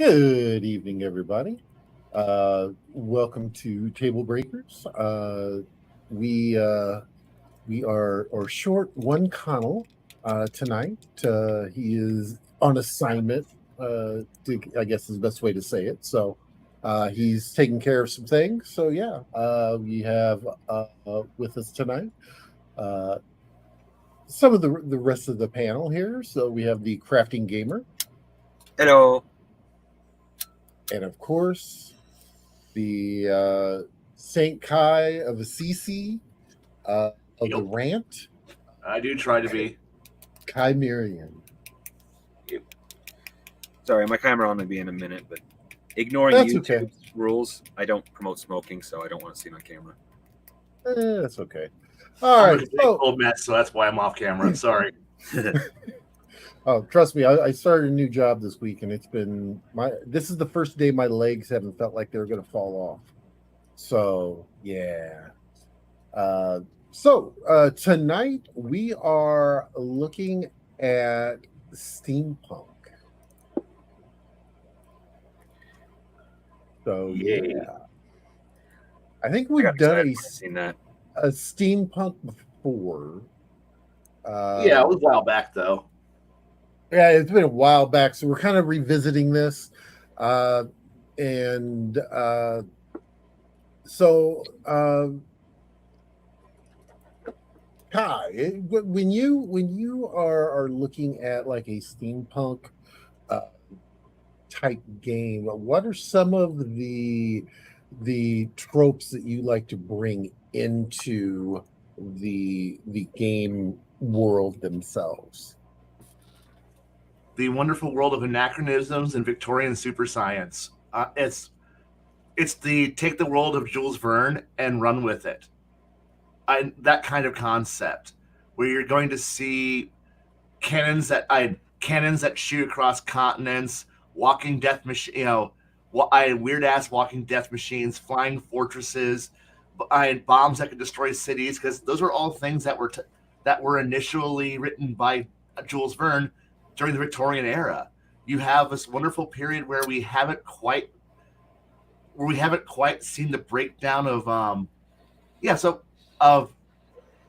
Good evening, everybody. Welcome to TableBreakers. We are short one Connell tonight. He is on assignment. I guess is the best way to say it. So he's taking care of some things. So yeah, we have with us tonight uh, some of the rest of the panel here. So we have the crafting gamer, Hello. and of course the Saint Kai of Assisi, of the Yep. rant, I do try to be. Kai Miriam. Sorry, my camera will only be in a minute, but ignoring That's YouTube's okay. rules, I don't promote smoking, so I don't want to see my camera. That's okay. All I'm right. a complete old mess, so that's why I'm off camera. Sorry. Oh, trust me, I started a new job this week, and this is the first day my legs haven't felt like they were going to fall off. So yeah. Tonight we are looking at steampunk. So Yay. yeah, I think I we've got done excited when I seen that. a steampunk before. Yeah, it was a while back though. Yeah, it's been a while back, so we're kind of revisiting this, and so Kai, when you are looking at like a steampunk uh, type game, what are some of the tropes that you like to bring into the game world themselves? The wonderful world of anachronisms and Victorian super science. It's the take the world of Jules Verne and run with it. That kind of concept where you're going to see cannons that shoot across continents, walking death machine, weird ass walking death machines, flying fortresses, bombs that could destroy cities. Because those were all things that were initially written by Jules Verne during the Victorian era. You have this wonderful period where we haven't quite seen the breakdown of of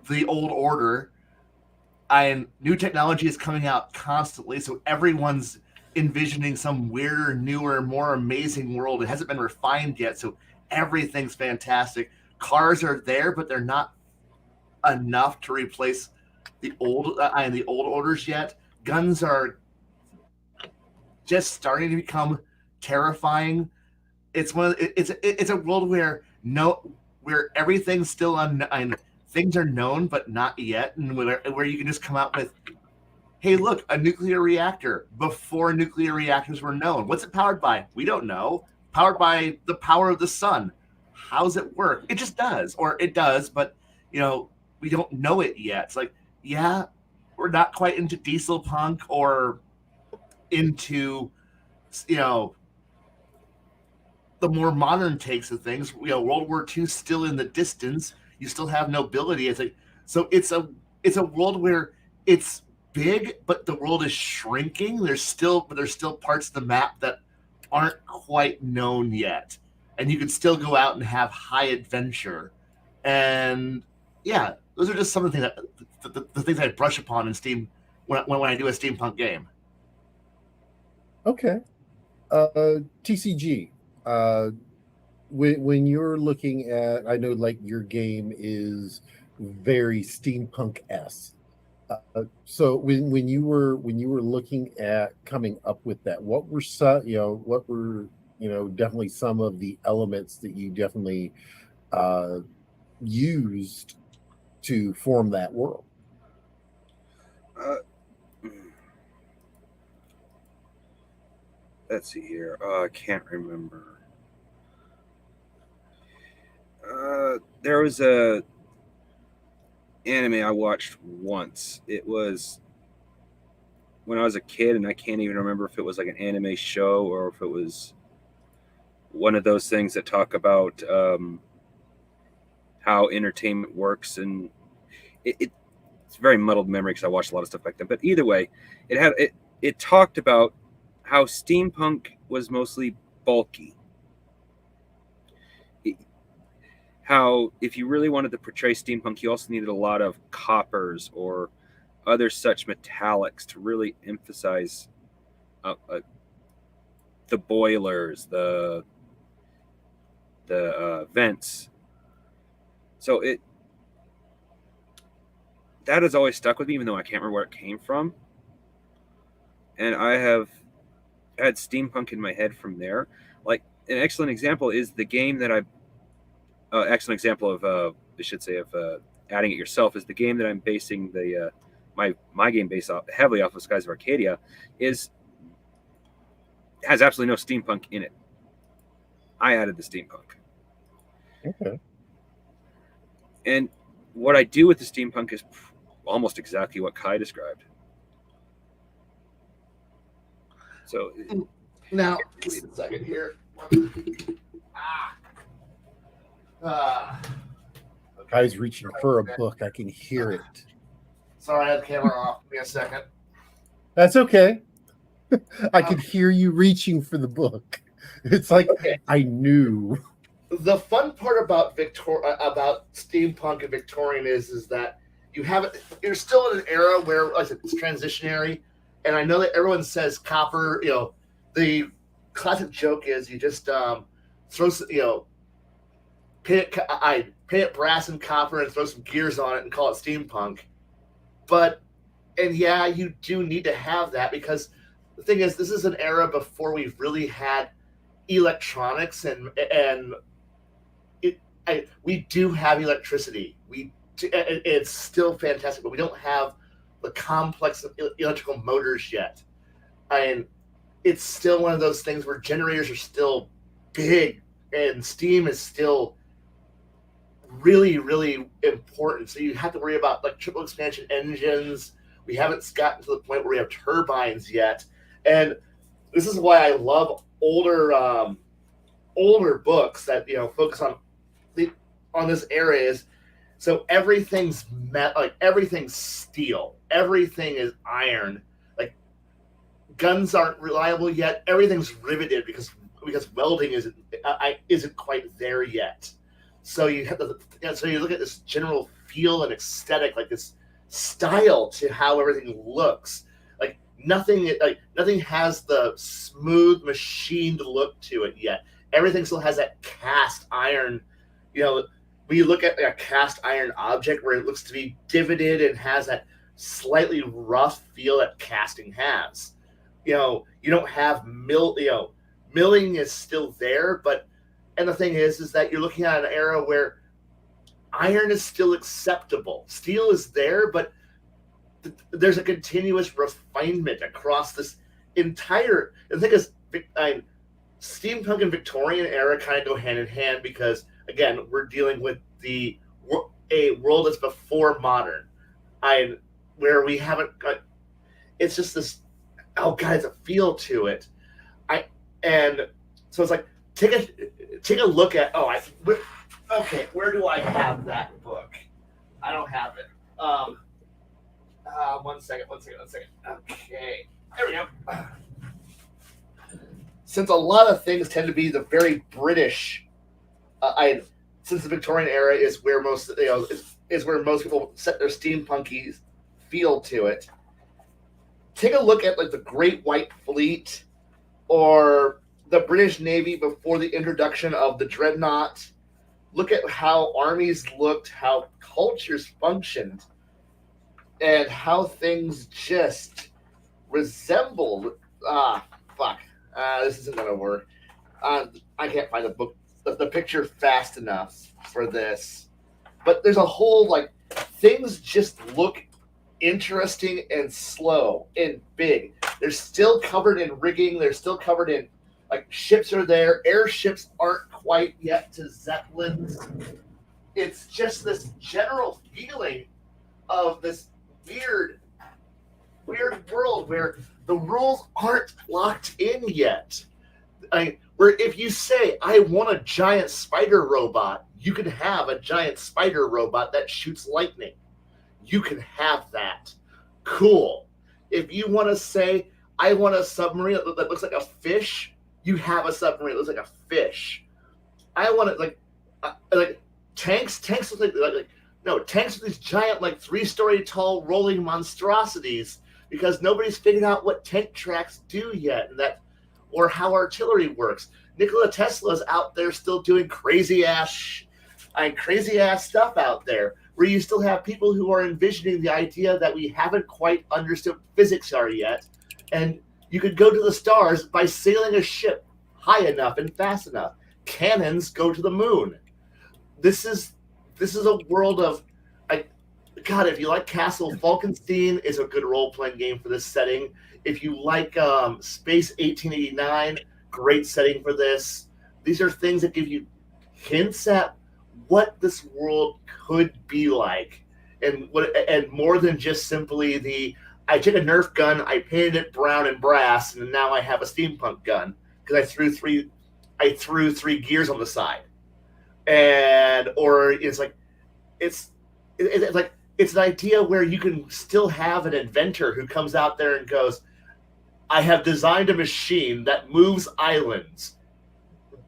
the old order, and new technology is coming out constantly, so everyone's envisioning some weirder, newer, more amazing world. It hasn't been refined yet, so everything's fantastic. Cars are there, but they're not enough to replace the old orders yet. Guns are just starting to become terrifying. It's a world where everything's still things are known but not yet, and where you can just come out with, hey, look, a nuclear reactor before nuclear reactors were known. What's it powered by? We don't know. Powered by the power of the sun. How's it work? It just does, or it does, but we don't know it yet. It's like, yeah, we're not quite into diesel punk or into the more modern takes of things. World War II still in the distance. You still have nobility. It's a world where it's big, but the world is shrinking. There's still parts of the map that aren't quite known yet, and you can still go out and have high adventure. And yeah, those are just some of the things the things I brush upon in Steam when I do a steampunk game. Okay. TCG. When you're looking at, I know like your game is very steampunk-esque. So when you were looking at coming up with that, what were definitely some of the elements that you definitely used to form that world? Let's see here. I can't remember. There was a anime I watched once. It was when I was a kid, and I can't even remember if it was like an anime show or if it was one of those things that talk about how entertainment works, and it's very muddled memory because I watched a lot of stuff back then. But either way, it talked about how steampunk was mostly bulky. How if you really wanted to portray steampunk, you also needed a lot of coppers or other such metallics to really emphasize the boilers, the vents. So that has always stuck with me, even though I can't remember where it came from. And I have had steampunk in my head from there. Like an excellent example is the game that excellent example of I should say of adding it yourself is the game that I'm basing the my game based heavily off of Skies of Arcadia has absolutely no steampunk in it. I added the steampunk. Okay. And what I do with the steampunk is almost exactly what Kai described. So now, wait a second here. Guy's reaching for a book. I can hear it. Sorry, I had the camera off. Give me a second. That's okay. I could hear you reaching for the book. It's like I knew. The fun part about about steampunk and Victorian is that you have it. You're still in an era where, like I said, it's transitionary, and I know that everyone says copper. You know, the classic joke is you just throw paint it brass and copper and throw some gears on it and call it steampunk. And yeah, you do need to have that because the thing is, this is an era before we've really had electronics and we do have electricity. It's still fantastic, but we don't have the complex electrical motors yet. And it's still one of those things where generators are still big and steam is still really, really important. So you have to worry about like triple expansion engines. We haven't gotten to the point where we have turbines yet. And this is why I love older books that focus on this area. Is so everything's everything's steel, everything is iron. Like guns aren't reliable yet. Everything's riveted because welding isn't quite there yet. So you have so you look at this general feel and aesthetic, like this style to how everything looks. Nothing has the smooth machined look to it yet. Everything still has that cast iron. When you look at a cast iron object where it looks to be divoted and has that slightly rough feel that casting has. You don't have milling is still there, and the thing is that you're looking at an era where iron is still acceptable. Steel is there, but there's a continuous refinement across this entire. The thing is, steampunk and Victorian era kind of go hand in hand because, again, we're dealing with a world that's before modern, where we haven't got. It's just this. Oh God, it's a feel to it. And so it's like take a look at. Okay, where do I have that book? I don't have it. One second. Okay, there we go. Since a lot of things tend to be the very British, since the Victorian era is where most is where most people set their steampunky feel to it. Take a look at like the Great White Fleet or the British Navy before the introduction of the dreadnought. Look at how armies looked, how cultures functioned, and how things just resembled. This isn't gonna work. I can't find the picture fast enough for this. But there's a whole things just look interesting and slow and big. They're still covered in rigging. They're still covered in ships are there. Airships aren't quite yet to Zeppelins. It's just this general feeling of this weird world where the rules aren't locked in yet. Where if you say, I want a giant spider robot, you can have a giant spider robot that shoots lightning. You can have that. Cool. If you want to say, I want a submarine that looks like a fish. You have a submarine that looks like a fish. I want it like tanks. Tanks look like no tanks are these giant like 3-story tall rolling monstrosities because nobody's figured out what tank tracks do yet, and that or how artillery works. Nikola Tesla's out there still doing crazy ass stuff out there, where you still have people who are envisioning the idea that we haven't quite understood physics are yet, and you could go to the stars by sailing a ship high enough and fast enough. Cannons go to the moon. This is a world of God. If you like Castle, Falkenstein is a good role-playing game for this setting. If you like Space 1889, great setting for this. These are things that give you hints at what this world could be like, and more than just simply I took a Nerf gun, I painted it brown and brass, and now I have a steampunk gun because I threw three gears on the side, or it's an idea where you can still have an inventor who comes out there and goes, I have designed a machine that moves islands.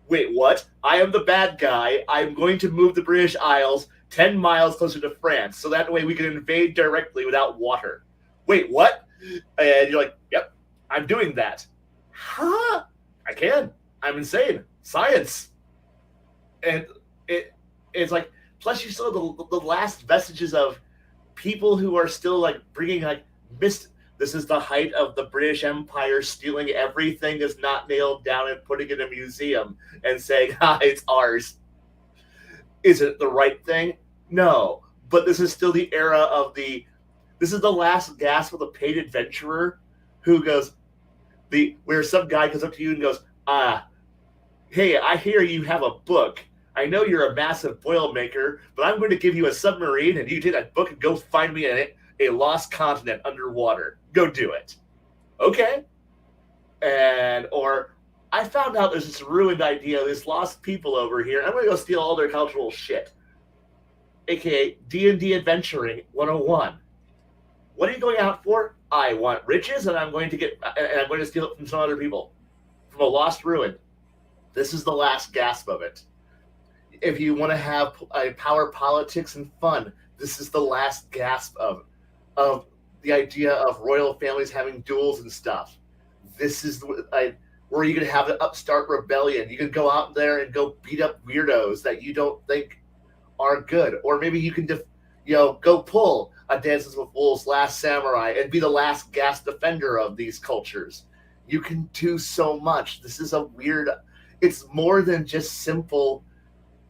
Wait, what? I am the bad guy. I'm going to move the British Isles 10 miles closer to France, so that way we can invade directly without water. Wait, what? And you're like, yep, I'm doing that. Huh? I can. I'm insane. Science. And it's like, plus you still have the last vestiges of people who are still like bringing like this is the height of the British Empire stealing everything that's not nailed down and putting it in a museum and saying, it's ours. Is it the right thing? No. But this is still the era of this is the last gasp of the paid adventurer who goes, where some guy comes up to you and goes, hey, I hear you have a book. I know you're a massive boilermaker, but I'm going to give you a submarine and you take that book and go find me a lost continent underwater. Go do it. Okay. Or I found out there's this ruined idea, this lost people over here. I'm going to go steal all their cultural shit. AKA D&D Adventuring 101. What are you going out for? I want riches, and I'm going to steal it from some other people, from a lost ruin. This is the last gasp of it. If you want to have power politics and fun, this is the last gasp of the idea of royal families having duels and stuff. This is where you can have an upstart rebellion. You can go out there and go beat up weirdos that you don't think are good, or maybe you can go pull a Dances with Wolves Last Samurai and be the last gasp defender of these cultures. You can do so much. This is a weird. It's more than just simple.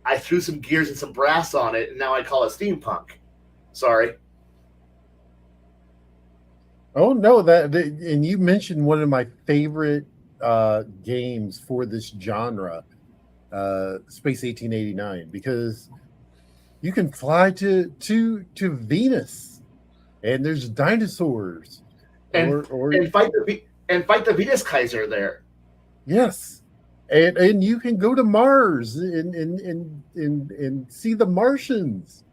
I threw some gears and some brass on it, and now I call it steampunk. Sorry. Oh no, and you mentioned one of my favorite games for this genre, Space 1889, because you can fly to Venus, and there's dinosaurs, and fight the Venus Kaiser there. Yes. And you can go to Mars and see the Martians,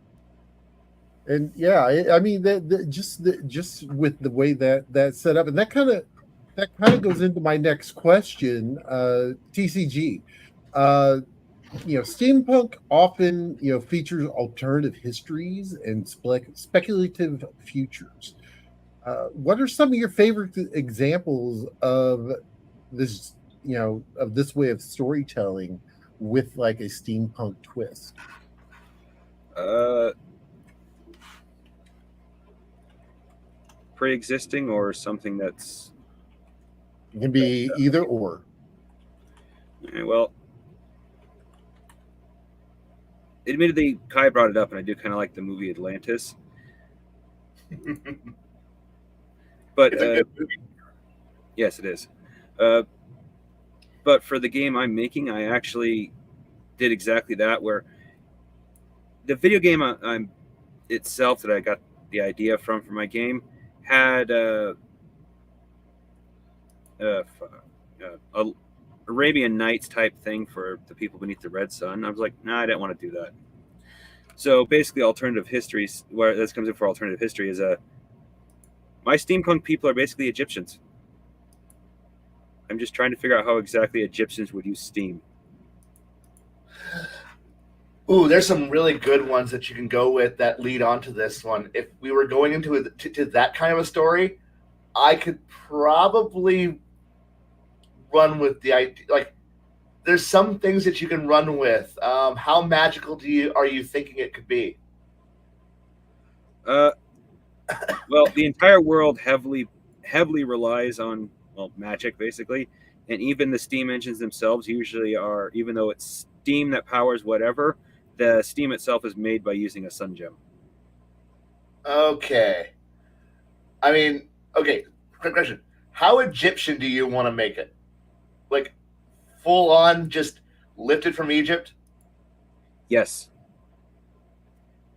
and yeah, I mean just with the way that's set up, and that kind of goes into my next question. TCG, steampunk often features alternative histories and speculative futures. What are some of your favorite examples of this? Of this way of storytelling with like a steampunk twist? Pre-existing or something that's... It can be either or. Well, admittedly, Kai brought it up, and I do kind of like the movie Atlantis. But it's a good movie. Yes, it is. But for the game I'm making, I actually did exactly that, where the video game itself that I got the idea from for my game had Arabian Nights type thing for the people beneath the red sun. I was like, nah, I didn't want to do that. So basically, alternative histories, where this comes in for alternative history, is my steampunk people are basically Egyptians. I'm just trying to figure out how exactly Egyptians would use steam. Ooh, there's some really good ones that you can go with that lead onto this one. If we were going into to that kind of a story, I could probably run with the idea. Like, there's some things that you can run with. How magical are you thinking it could be? Well, the entire world heavily relies on magic, basically, and even the steam engines themselves usually are. Even though it's steam that powers whatever, the steam itself is made by using a sun gem. Okay. I mean, okay. Quick question: how Egyptian do you want to make it? Like, full on, just lifted from Egypt? Yes,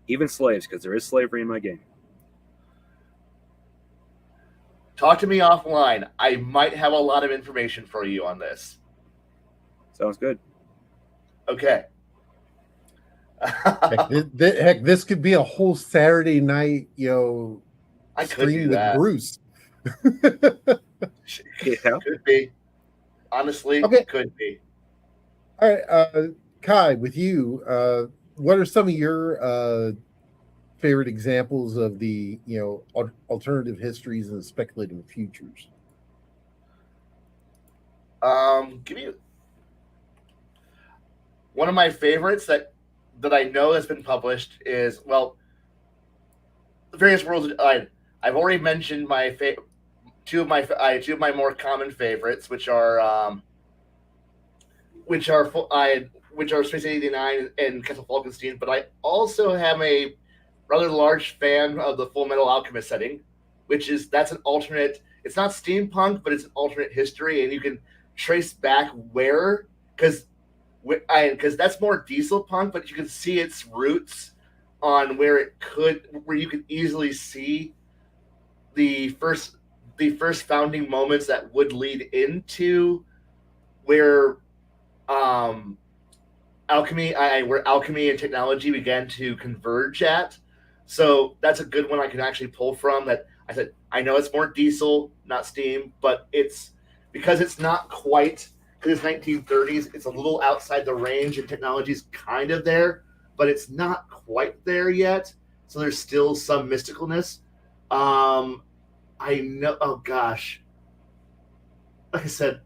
even slaves, because there is slavery in my game. Talk to me offline. I might have a lot of information for you on this. Sounds good. Okay. Heck, this could be a whole Saturday night, I could stream do with that. Bruce. Yeah. Could be. Honestly, Okay. could be. All right, Kai, with you, what are some of your favorite examples of the alternative histories and speculative futures? Give me one of my favorites that I know has been published is the various worlds. I've already mentioned my two of my more common favorites, which are Space 89 and Castle Falkenstein. But I also am a rather large fan of the Full Metal Alchemist setting, that's an alternate. It's not steampunk, but it's an alternate history, and you can trace back where because that's more diesel punk, but you can see its roots on where you could easily see the first founding moments that would lead into where alchemy and technology began to converge at. So that's a good one I can actually pull from. That I said I know it's more diesel, not steam, but it's because it's not quite because it's 1930s. It's a little outside the range, and technology's kind of there, but it's not quite there yet. So there's still some mysticalness. I know. Oh gosh, like I said,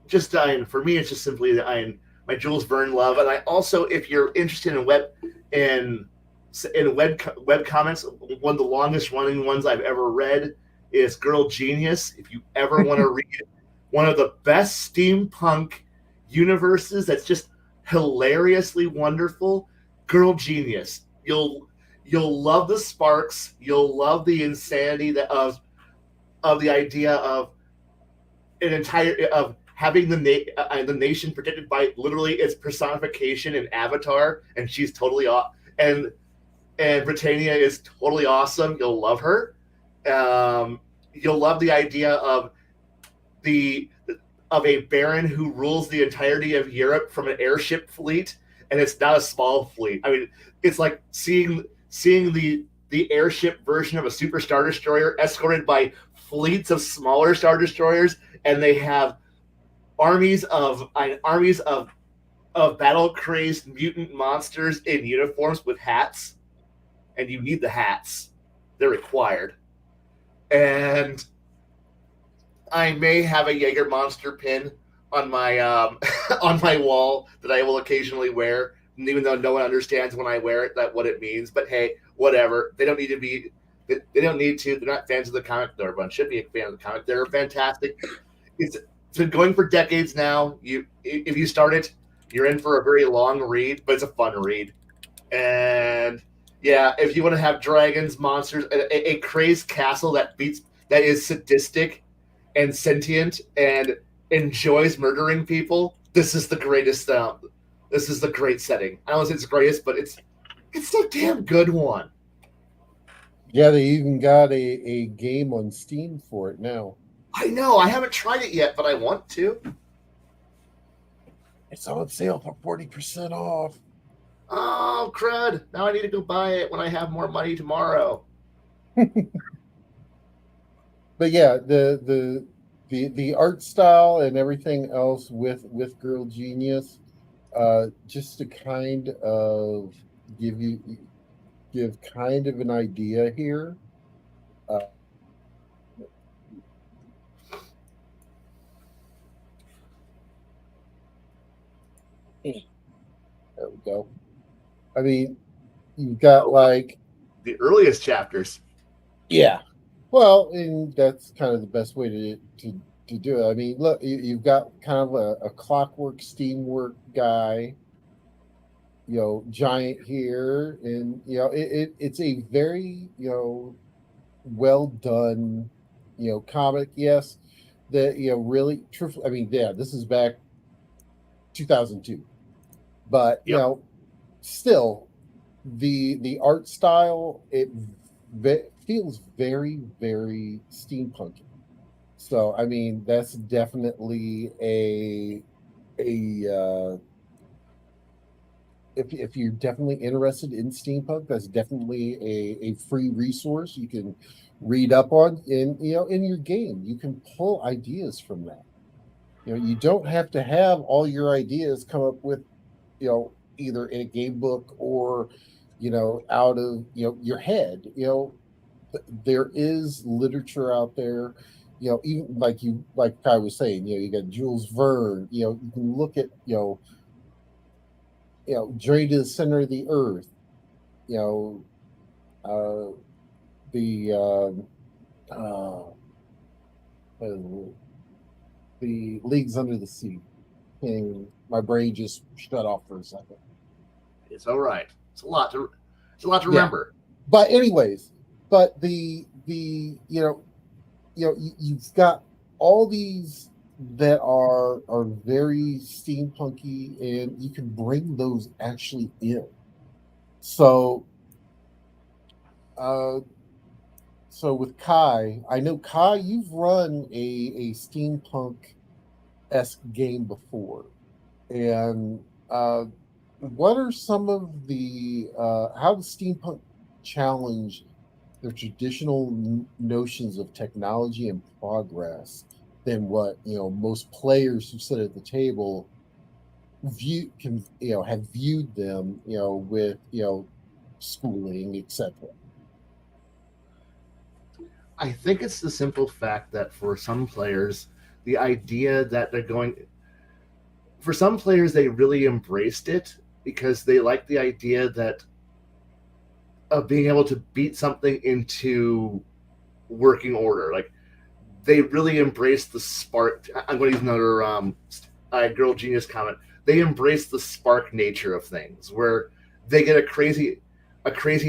just for me, it's just simply my Jules Verne love, and I also, if you're interested in web comments, one of the longest running ones I've ever read is Girl Genius. If you ever want to read one of the best steampunk universes that's just hilariously wonderful, Girl Genius. You'll love the sparks. You'll love the insanity of the idea of having the nation protected by literally its personification and avatar, and she's totally and Britannia is totally awesome. You'll love her. You'll love the idea of a baron who rules the entirety of Europe from an airship fleet, and it's not a small fleet. I mean, it's like seeing the airship version of a super star destroyer escorted by fleets of smaller star destroyers, and they have armies of battle crazed mutant monsters in uniforms with hats, and you need the hats; they're required. And I may have a Jaeger monster pin on my on my wall that I will occasionally wear, and even though no one understands when I wear it what it means. But hey, whatever. They don't need to be. They don't need to. They're not fans of the comic. Everyone should be a fan of the comic. They're fantastic. It's been going for decades now. If you start it, you're in for a very long read, but it's a fun read. And yeah, if you want to have dragons, monsters, a crazed castle that is sadistic and sentient and enjoys murdering people, this is the greatest. This is the great setting. I don't know if it's the greatest, but it's a damn good one. Yeah, they even got a game on Steam for it now. I know. I haven't tried it yet, but I want to. It's on sale for 40% off. Oh, crud. Now I need to go buy it when I have more money tomorrow. But yeah, the the art style and everything else with Girl Genius, just to kind of give you give kind of an idea here. Uh, there we go. I mean, you've got like The earliest chapters. yeah. Well, and that's kind of the best way to do it. I mean, look, you've got kind of a clockwork steamwork guy, giant here, and it's a very well done comic. Yes, that really truthfully. I mean, yeah, this is back 2002, but Yep. still the art style feels very very steampunky. So I mean, that's definitely a if you're definitely interested in steampunk, that's definitely a free resource you can read up on in your game. You can pull ideas from that. You don't have to have all your ideas come up with either in a game book or out of your head. There is literature out there. Even like I was saying, you got Jules Verne. You can look at Journey to the Center of the Earth. You know, the the Leagues Under the Sea. And my brain just shut off for a second. It's all right. It's a lot to remember. But anyways, but the you've got all these that are very steampunky, and you can bring those actually in. So, uh, so with Kai, I know Kai, you've run a steampunk esque game before, and what are some of the how does steampunk challenge the traditional notions of technology and progress than what most players who sit at the table have viewed them with schooling, etc. I think it's the simple fact that for some players, the idea that for some players, they really embraced it because they like the idea that of being able to beat something into working order. Like they really embrace the spark. I'm going to use another Girl Genius comment. They embrace the spark nature of things, where they get a crazy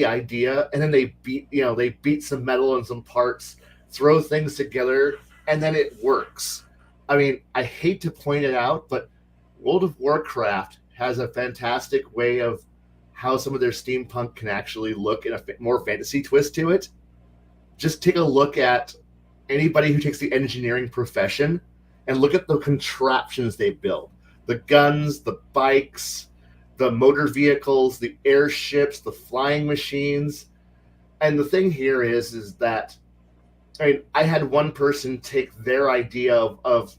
idea, and then they beat some metal and some parts, throw things together, and then it works. I mean, I hate to point it out, but World of Warcraft has a fantastic way of how some of their steampunk can actually look in a more fantasy twist to it. Just take a look at anybody who takes the engineering profession and look at the contraptions they build. The guns, the bikes, the motor vehicles, the airships, the flying machines. And the thing here is that I had one person take their idea of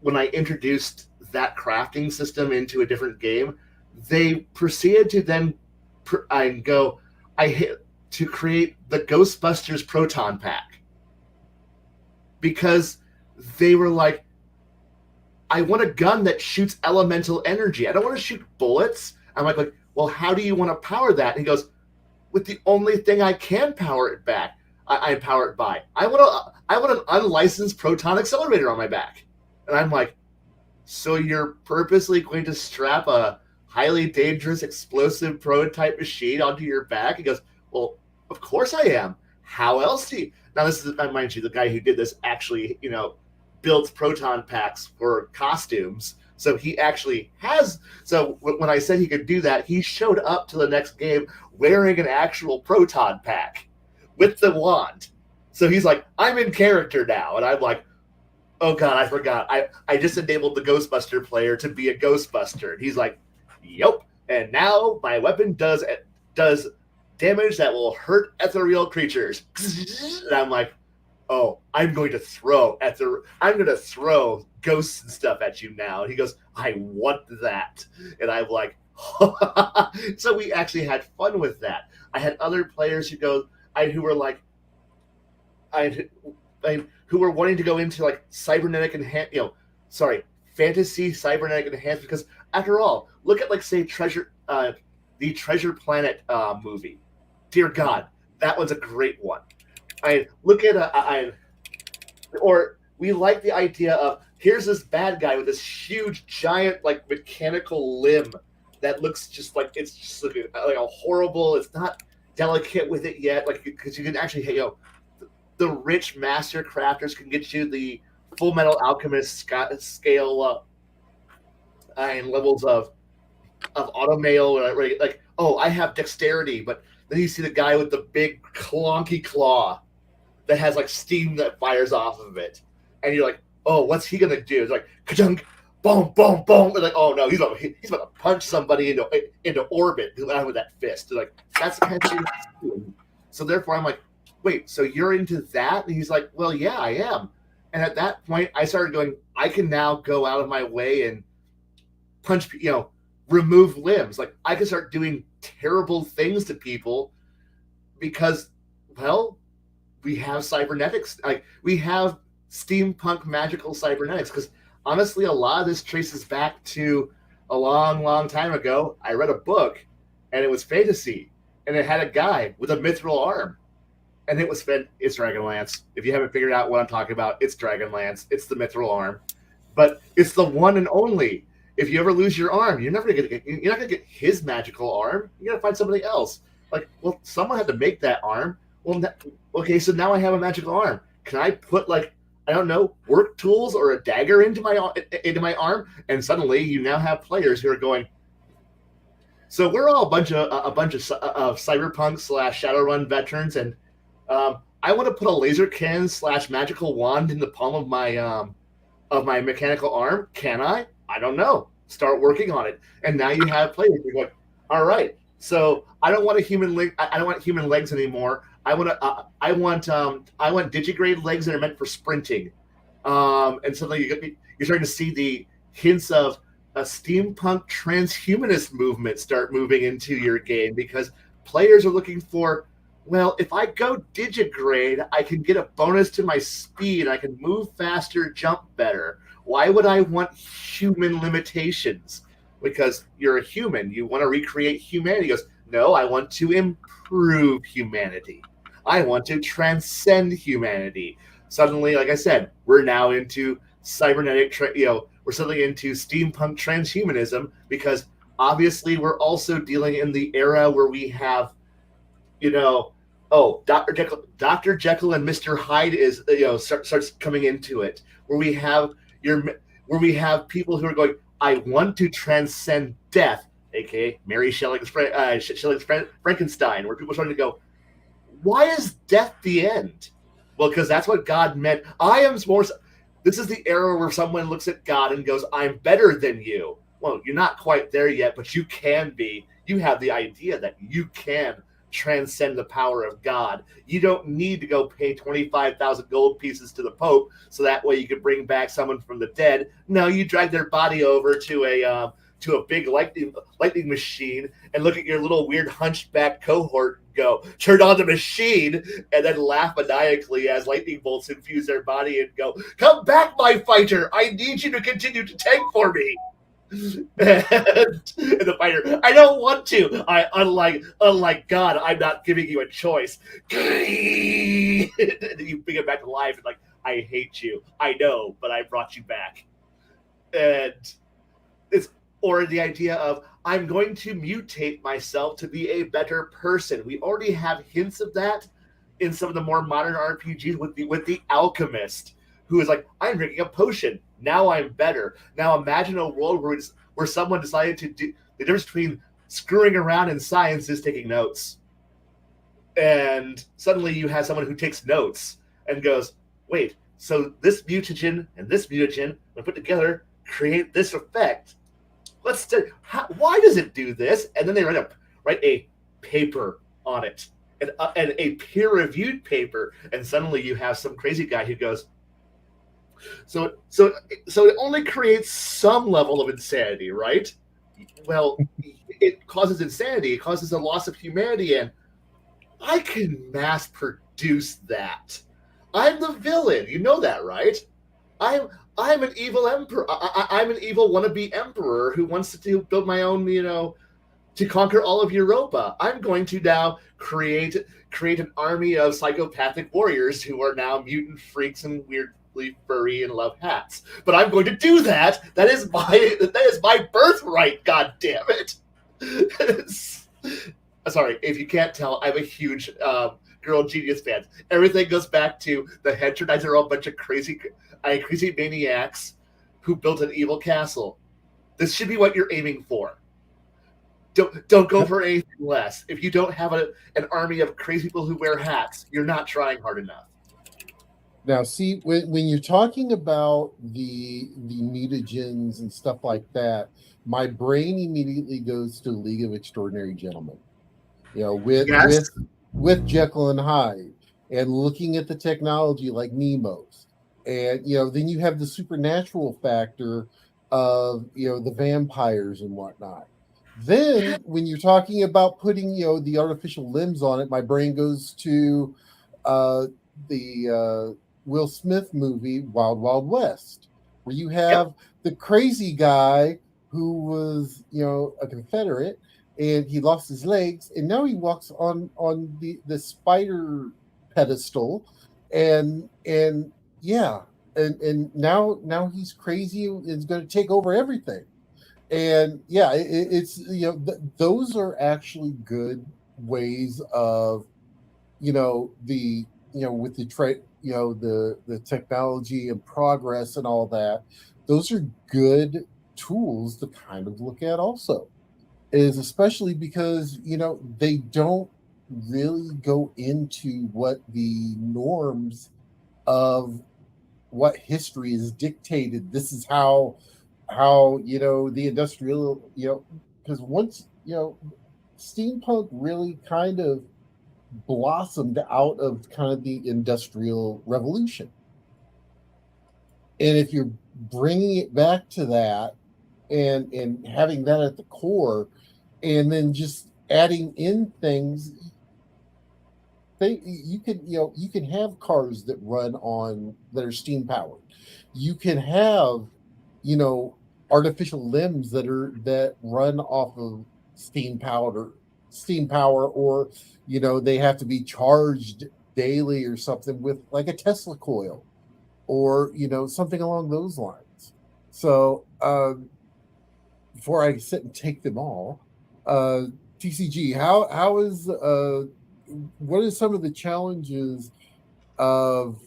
when I introduced that crafting system into a different game, they proceeded to then to create the Ghostbusters proton pack, because they were like, I want a gun that shoots elemental energy. I don't want to shoot bullets. I'm like, well, how do you want to power that? And he goes, with the only thing I can power it back. I power it by. I want an unlicensed proton accelerator on my back. And I'm like, so you're purposely going to strap a highly dangerous explosive prototype machine onto your back? He goes, well, of course I am. How else do you? Now, this is, mind you, the guy who did this actually, builds proton packs for costumes. So he actually has. So when I said he could do that, he showed up to the next game wearing an actual proton pack with the wand. So he's like, I'm in character now. And I'm like, oh God, I forgot. I just enabled the Ghostbuster player to be a Ghostbuster. And he's like, yep. And now my weapon does damage that will hurt ethereal creatures. And I'm like, "Oh, I'm going to throw ghosts and stuff at you now." And he goes, "I want that." And I'm like, so we actually had fun with that. I had other players who were like, who were wanting to go into like cybernetic fantasy cybernetic enhancement, because after all, look at like say the Treasure Planet movie. Dear God, that was a great one. I look at or we like the idea of here's this bad guy with this huge giant like mechanical limb that looks just like it's just like a horrible. It's not delicate with it yet, like because you can actually the rich master crafters can get you the Full Metal Alchemist scale and levels of automail, right? Like, oh, I have dexterity, but then you see the guy with the big clunky claw that has like steam that fires off of it, and you're like, oh, what's he gonna do? It's like ka-chunk, boom, boom, boom. They're like, oh no, he's about to punch somebody into orbit with that fist. They're like, that's the kind of thing he's doing. So therefore, I'm like, wait, so you're into that? And he's like, well, yeah, I am. And at that point, I started going, I can now go out of my way and punch, remove limbs. Like I can start doing terrible things to people because, well, we have cybernetics. Like we have steampunk magical cybernetics. Because honestly, a lot of this traces back to a long, long time ago. I read a book, and it was fantasy, and it had a guy with a mithril arm. And it's Dragonlance. If you haven't figured out what I'm talking about, it's Dragonlance. It's the mithril arm, but it's the one and only. If you ever lose your arm, you're not gonna get his magical arm. You're gonna find somebody else. Like, well, someone had to make that arm. Well, okay, so now I have a magical arm. Can I put like I don't know work tools or a dagger into my arm? And suddenly you now have players who are going. So we're all a bunch of cyberpunk / Shadowrun veterans, and I want to put a laser cannon / magical wand in the palm of my mechanical arm. Can I? I don't know. Start working on it, and now you have players. You're going, all right. So I don't want a human leg. I don't want human legs anymore. I want digigrade legs that are meant for sprinting. And suddenly you're starting to see the hints of a steampunk transhumanist movement start moving into your game, because players are looking for, well, if I go digigrade, I can get a bonus to my speed. I can move faster, jump better. Why would I want human limitations? Because you're a human. You want to recreate humanity. He goes, no, I want to improve humanity. I want to transcend humanity. Suddenly, like I said, we're now into cybernetic, we're suddenly into steampunk transhumanism, because obviously we're also dealing in the era where we have, Dr. Jekyll and Mr. Hyde is, starts coming into it, where we have people who are going, I want to transcend death, aka Mary Shelley's Frankenstein, where people are starting to go, why is death the end? Well, because that's what God meant. This is the era where someone looks at God and goes, I'm better than you. Well, you're not quite there yet, but you can be. You have the idea that you can transcend the power of God. You don't need to go pay 25,000 gold pieces to the Pope so that way you can bring back someone from the dead. No, you drag their body over to a big lightning machine and look at your little weird hunchback cohort and go, turn on the machine, and then laugh maniacally as lightning bolts infuse their body and go, come back, my fighter! I need you to continue to tank for me! And the fighter, I don't want to. Unlike God, I'm not giving you a choice. And you bring it back to life and like, I hate you. I know, but I brought you back. And or the idea of, I'm going to mutate myself to be a better person. We already have hints of that in some of the more modern RPGs with the alchemist, who is like, I'm drinking a potion. Now I'm better. Now imagine a world where someone decided to do the difference between screwing around in science is taking notes. And suddenly you have someone who takes notes and goes, wait, so this mutagen and this mutagen, when put together, create this effect. Let's study, why does it do this? And then they write a paper on it. and a peer-reviewed paper, and suddenly you have some crazy guy who goes, so it only creates some level of insanity, right? Well, it causes insanity. It causes a loss of humanity, and I can mass produce that. I'm the villain. You know that, right? I'm I'm an evil emperor. I'm an evil wannabe emperor who wants to build my own, to conquer all of Europa. I'm going to now create an army of psychopathic warriors who are now mutant freaks and weirdly furry and love hats. But I'm going to do that. That is my birthright. God damn it! Sorry, if you can't tell, I'm a huge Girl Genius fan. Everything goes back to the Heterodynes are all a bunch of crazy maniacs who built an evil castle. This should be what you're aiming for. Don't go for anything less. If you don't have an army of crazy people who wear hats, you're not trying hard enough. Now, see, when you're talking about the mutagens and stuff like that, my brain immediately goes to League of Extraordinary Gentlemen. With Jekyll and Hyde, and looking at the technology like Nemo's, and then you have the supernatural factor of the vampires and whatnot. Then when you're talking about putting the artificial limbs on it, my brain goes to the Will Smith movie Wild Wild West, where you have the crazy guy who was a Confederate, and he lost his legs, and now he walks on the spider pedestal, and now he's crazy and is going to take over everything. And it's those are actually good ways of with the technology and progress and all that. Those are good tools to kind of look at also, is especially because they don't really go into what the norms of what history is dictated. This is how the industrial because once steampunk really kind of blossomed out of kind of the industrial revolution, and if you're bringing it back to that and having that at the core, and then just adding in things, you can have cars that are steam powered. You can have artificial limbs that run off of steam power, or they have to be charged daily or something with like a Tesla coil, or something along those lines. So before I sit and take them all, TCG, how is what are some of the challenges of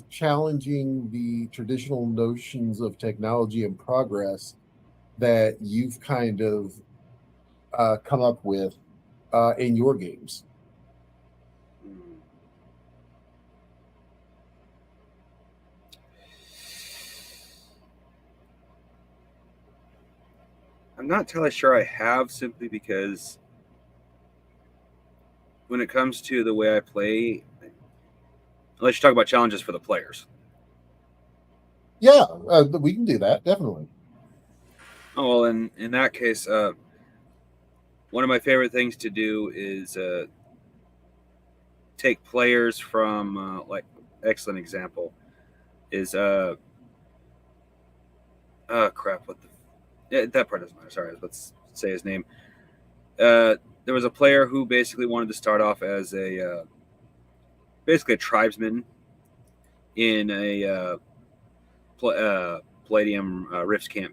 challenging the traditional notions of technology and progress that you've kind of come up with in your games? I'm not entirely sure I have, simply because when it comes to the way I play, let's talk about challenges for the players. Yeah, we can do that, definitely. Oh, well, in that case, one of my favorite things to do is take players from, like, excellent example is, crap, that part doesn't matter. Sorry, let's say his name. There was a player who basically wanted to start off as basically a tribesman in a Palladium Rifts game.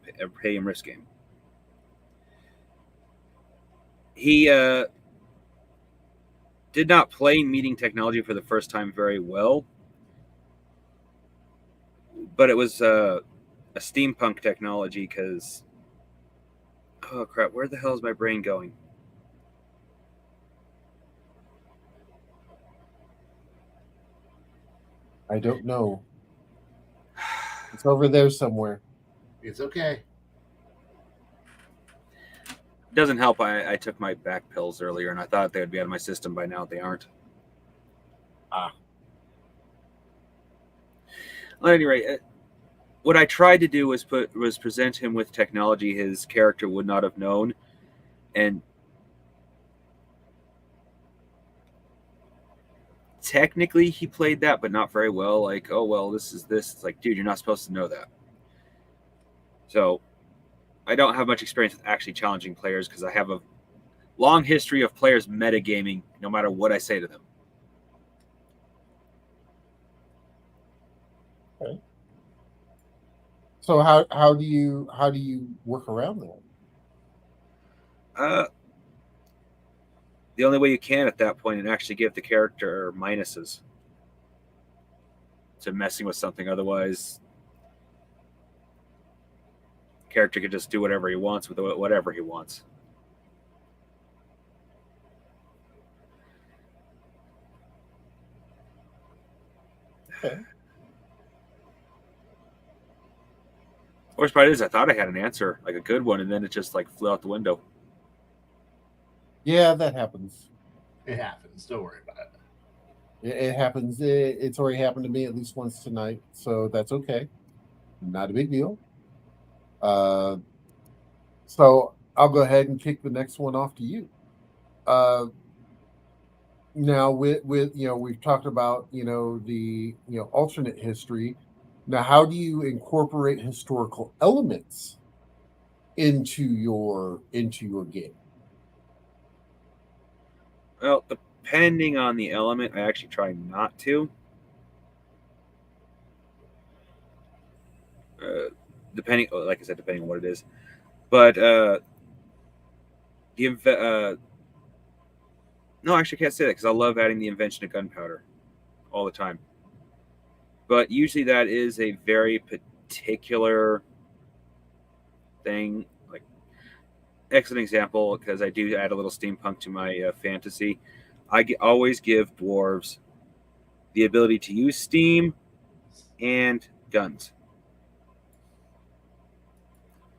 He did not play meeting technology for the first time very well, but it was a steampunk technology because, oh crap, where the hell is my brain going? I don't know. It's over there somewhere. It's okay. Doesn't help. I took my back pills earlier, and I thought they would be out of my system by now. They aren't. At any rate, what I tried to do was present him with technology his character would not have known, and technically he played that, but not very well. Like, oh well, this is this. It's like, dude, you're not supposed to know that. So, I don't have much experience with actually challenging players because I have a long history of players metagaming, no matter what I say to them. Okay. So how do you work around that? The only way you can at that point and actually give the character minuses to messing with something. Otherwise, the character could just do whatever he wants with whatever he wants. Okay. Worst part is, I thought I had an answer, like a good one, and then it just like flew out the window. Yeah, that happens. It happens. Don't worry about it. It happens. It's already happened to me at least once tonight, so that's okay. Not a big deal. So I'll go ahead and kick the next one off to you. Now with we've talked about the alternate history. Now, how do you incorporate historical elements into your game? Well, depending on the element, I actually try not to. Depending, like I said, depending on what it is. But no, actually, I can't say that because I love adding the invention of gunpowder all the time. But usually, that is a very particular thing. Like, excellent example, because I do add a little steampunk to my fantasy. I always give dwarves the ability to use steam and guns.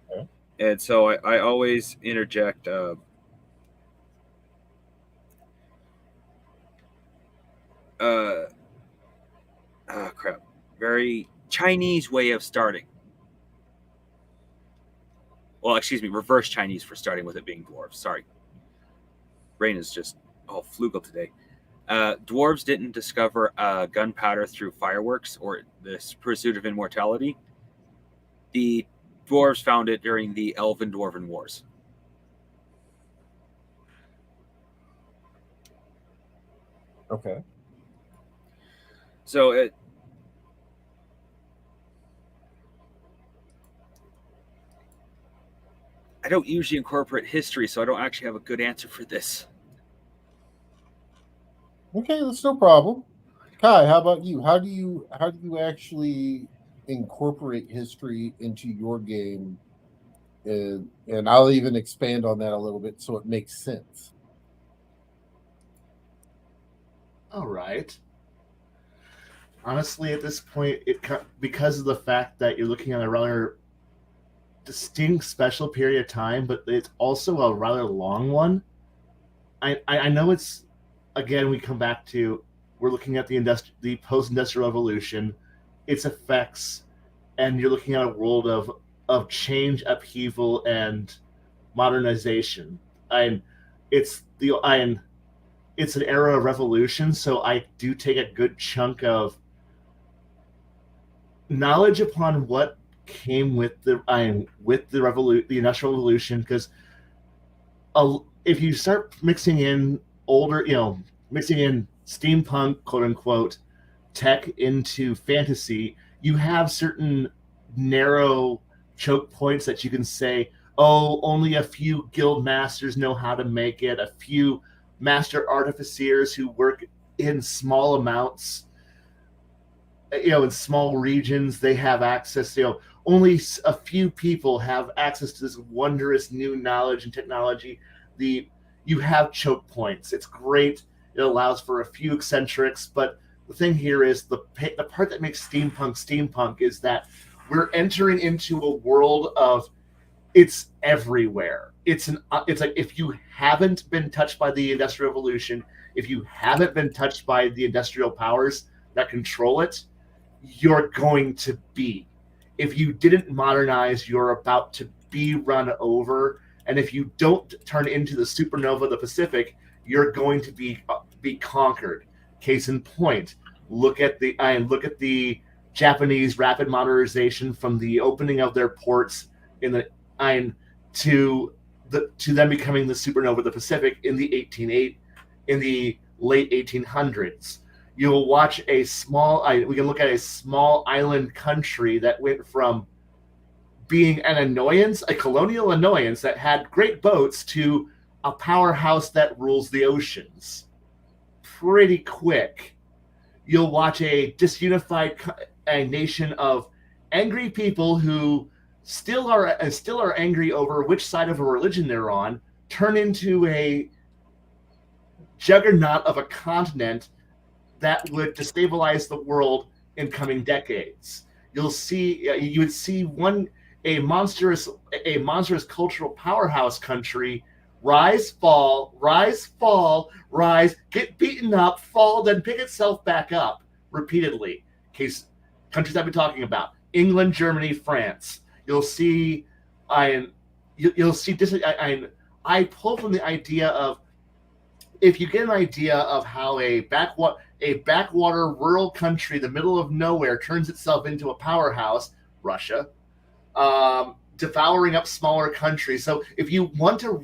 Okay. And so I always interject very Chinese way of starting. Well, excuse me, reverse Chinese for starting with it being dwarves. Sorry. Brain is just all flugel today. Dwarves didn't discover gunpowder through fireworks or this pursuit of immortality. The dwarves found it during the Elven Dwarven Wars. Okay. So I don't usually incorporate history, so I don't actually have a good answer for this. Okay, that's no problem. Kai, how about you? How do you actually incorporate history into your game? And I'll even expand on that a little bit so it makes sense. All right. Honestly, at this point, because of the fact that you're looking at a rather distinct special period of time, but it's also a rather long one. I know it's, again, we come back to, we're looking at the post-industrial revolution, its effects, and you're looking at a world of change, upheaval, and modernization. It's an era of revolution, so I do take a good chunk of knowledge upon what came with the industrial revolution, because if you start mixing in steampunk, quote unquote, tech into fantasy, you have certain narrow choke points that you can say, oh, only a few guild masters know how to make it, a few master artificers who work in small amounts, in small regions, they have access. Only a few people have access to this wondrous new knowledge and technology. You have choke points. It's great. It allows for a few eccentrics, but the thing here is the part that makes steampunk is that we're entering into a world of, it's everywhere. It's like if you haven't been touched by the Industrial Revolution, if you haven't been touched by the industrial powers that control it, you're going to be. If you didn't modernize, you're about to be run over. And if you don't turn into the supernova of the Pacific, you're going to be conquered. Case in point, look at the Japanese rapid modernization from the opening of their ports in the to them becoming the supernova of the Pacific in the late 1800s. You'll watch we can look at a small island country that went from being an annoyance, a colonial annoyance that had great boats, to a powerhouse that rules the oceans pretty quick. You'll watch a disunified a nation of angry people who still are angry over which side of a religion they're on, turn into a juggernaut of a continent that would destabilize the world in coming decades. You would see a monstrous cultural powerhouse country rise, fall, get beaten up, fall, then pick itself back up repeatedly. Countries I've been talking about: England, Germany, France. You'll see, I pull from the idea of, if you get an idea of how a backwater rural country, the middle of nowhere, turns itself into a powerhouse, Russia, devouring up smaller countries. So if you want to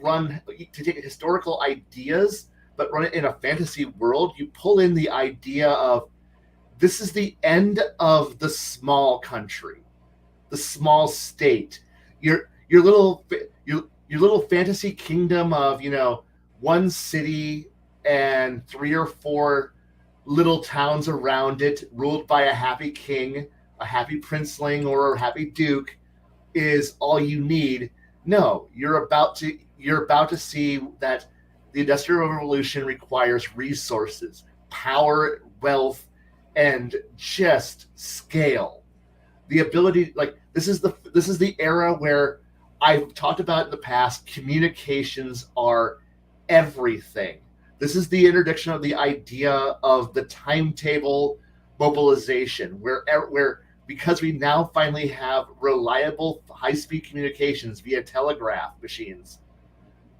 take historical ideas but run it in a fantasy world, you pull in the idea of, this is the end of the small country, the small state, your little fantasy kingdom of, one city and 3 or 4 little towns around it, ruled by a happy king, a happy princeling, or a happy duke, is all you need. No, you're about to see that the Industrial Revolution requires resources, power, wealth, and just scale. The ability, this is the era where I've talked about in the past, communications are everything. This is the introduction of the idea of the timetable mobilization, where because we now finally have reliable high-speed communications via telegraph machines,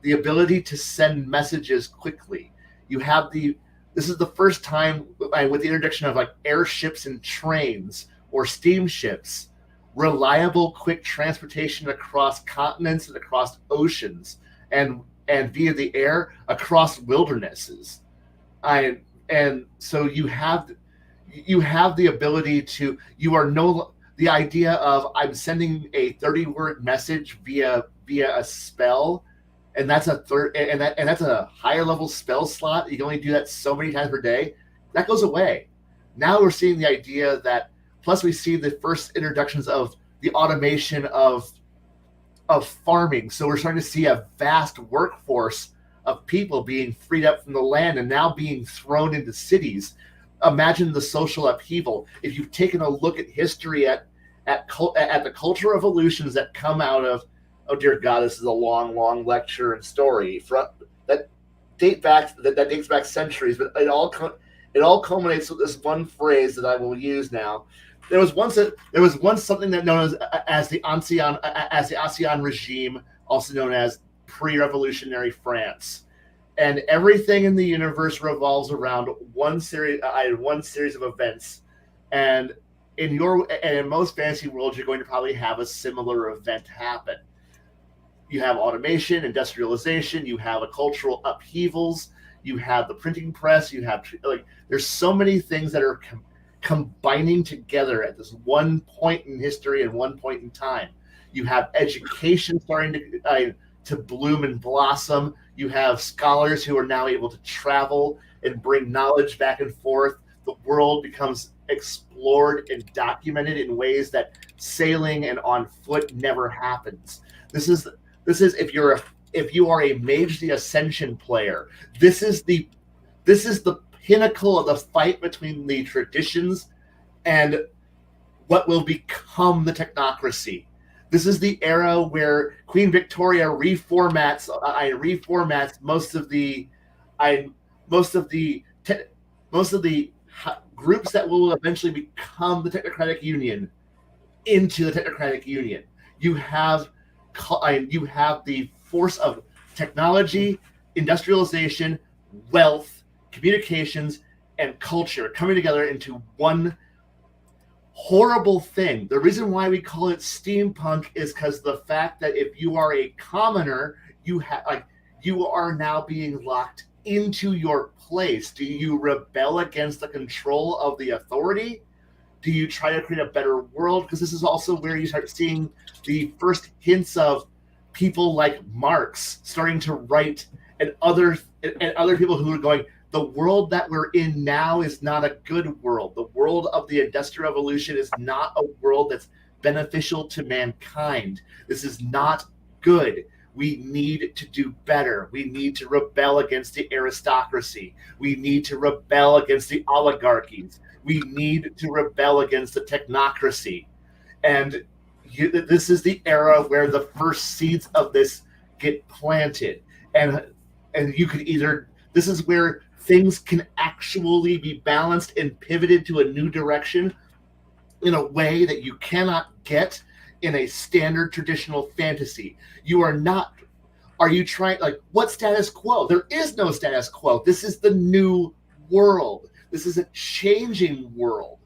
the ability to send messages quickly. This is the first time with the introduction of airships and trains or steamships, reliable, quick transportation across continents and across oceans, and via the air across wildernesses. And so you have the ability to, the idea of, I'm sending a 30-word message via a spell, and that's a higher level spell slot. You can only do that so many times per day. That goes away. Now we're seeing the idea that, plus we see the first introductions of the automation of farming. So we're starting to see a vast workforce of people being freed up from the land and now being thrown into cities. Imagine the social upheaval. If you've taken a look at history at the cultural revolutions that come out of, oh dear God, this is a long lecture and story that dates back centuries, but it all culminates with this one phrase that I will use now. There was once something that known as the Ancien regime, also known as pre-revolutionary France, and everything in the universe revolves around one series of events. And in most fantasy worlds, you're going to probably have a similar event happen. You have automation, industrialization, you have a cultural upheavals, you have the printing press, you have there's so many things that are combining together at this one point in history and one point in time. You have education starting to bloom and blossom. You have scholars who are now able to travel and bring knowledge back and forth. The world becomes explored and documented in ways that sailing and on foot never happens. This is if you are a Mage the Ascension player, this is the pinnacle of the fight between the traditions and what will become the technocracy. This is the era where Queen Victoria reformats most of the groups that will eventually become the Technocratic Union into the Technocratic Union. You have the force of technology, industrialization, wealth, communications, and culture coming together into one horrible thing. The reason why we call it steampunk is because the fact that if you are a commoner, you are now being locked into your place. Do you rebel against the control of the authority? Do you try to create a better world? Because this is also where you start seeing the first hints of people like Marx starting to write, and other people who are going, the world that we're in now is not a good world. The world of the Industrial Revolution is not a world that's beneficial to mankind. This is not good. We need to do better. We need to rebel against the aristocracy. We need to rebel against the oligarchies. We need to rebel against the technocracy. And this is the era where the first seeds of this get planted. And you could either, this is where things can actually be balanced and pivoted to a new direction in a way that you cannot get in a standard traditional fantasy. Are you trying, like, what status quo? There is no status quo. This is the new world. This is a changing world.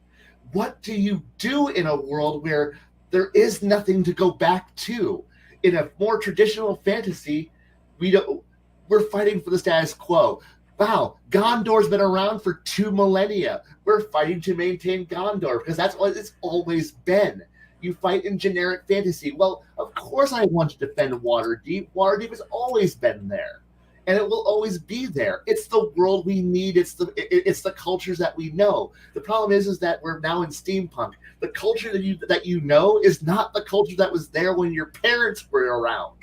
What do you do in a world where there is nothing to go back to? In a more traditional fantasy, we're fighting for the status quo. Wow, Gondor's been around for 2 millennia. We're fighting to maintain Gondor because that's what it's always been. You fight in generic fantasy. Well, of course I want to defend Waterdeep. Waterdeep has always been there, and it will always be there. It's the world we need. It's the cultures that we know. The problem is that we're now in steampunk. The culture that you know is not the culture that was there when your parents were around.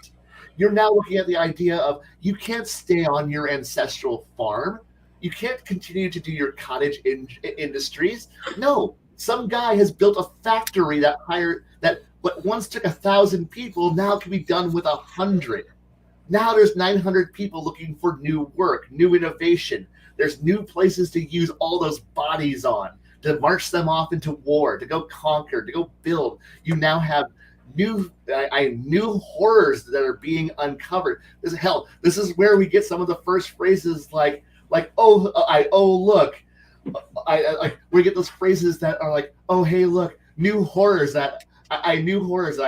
You're now looking at the idea of you can't stay on your ancestral farm. You can't continue to do your cottage industries. No, some guy has built a factory that what once took 1,000 people now can be done with 100. Now there's 900 people looking for new work, new innovation. There's new places to use all those bodies on, to march them off into war, to go conquer, to go build. You now have new horrors that are being uncovered. This is where we get some of the first phrases like look. We get those phrases that are like, oh hey look, new horrors that I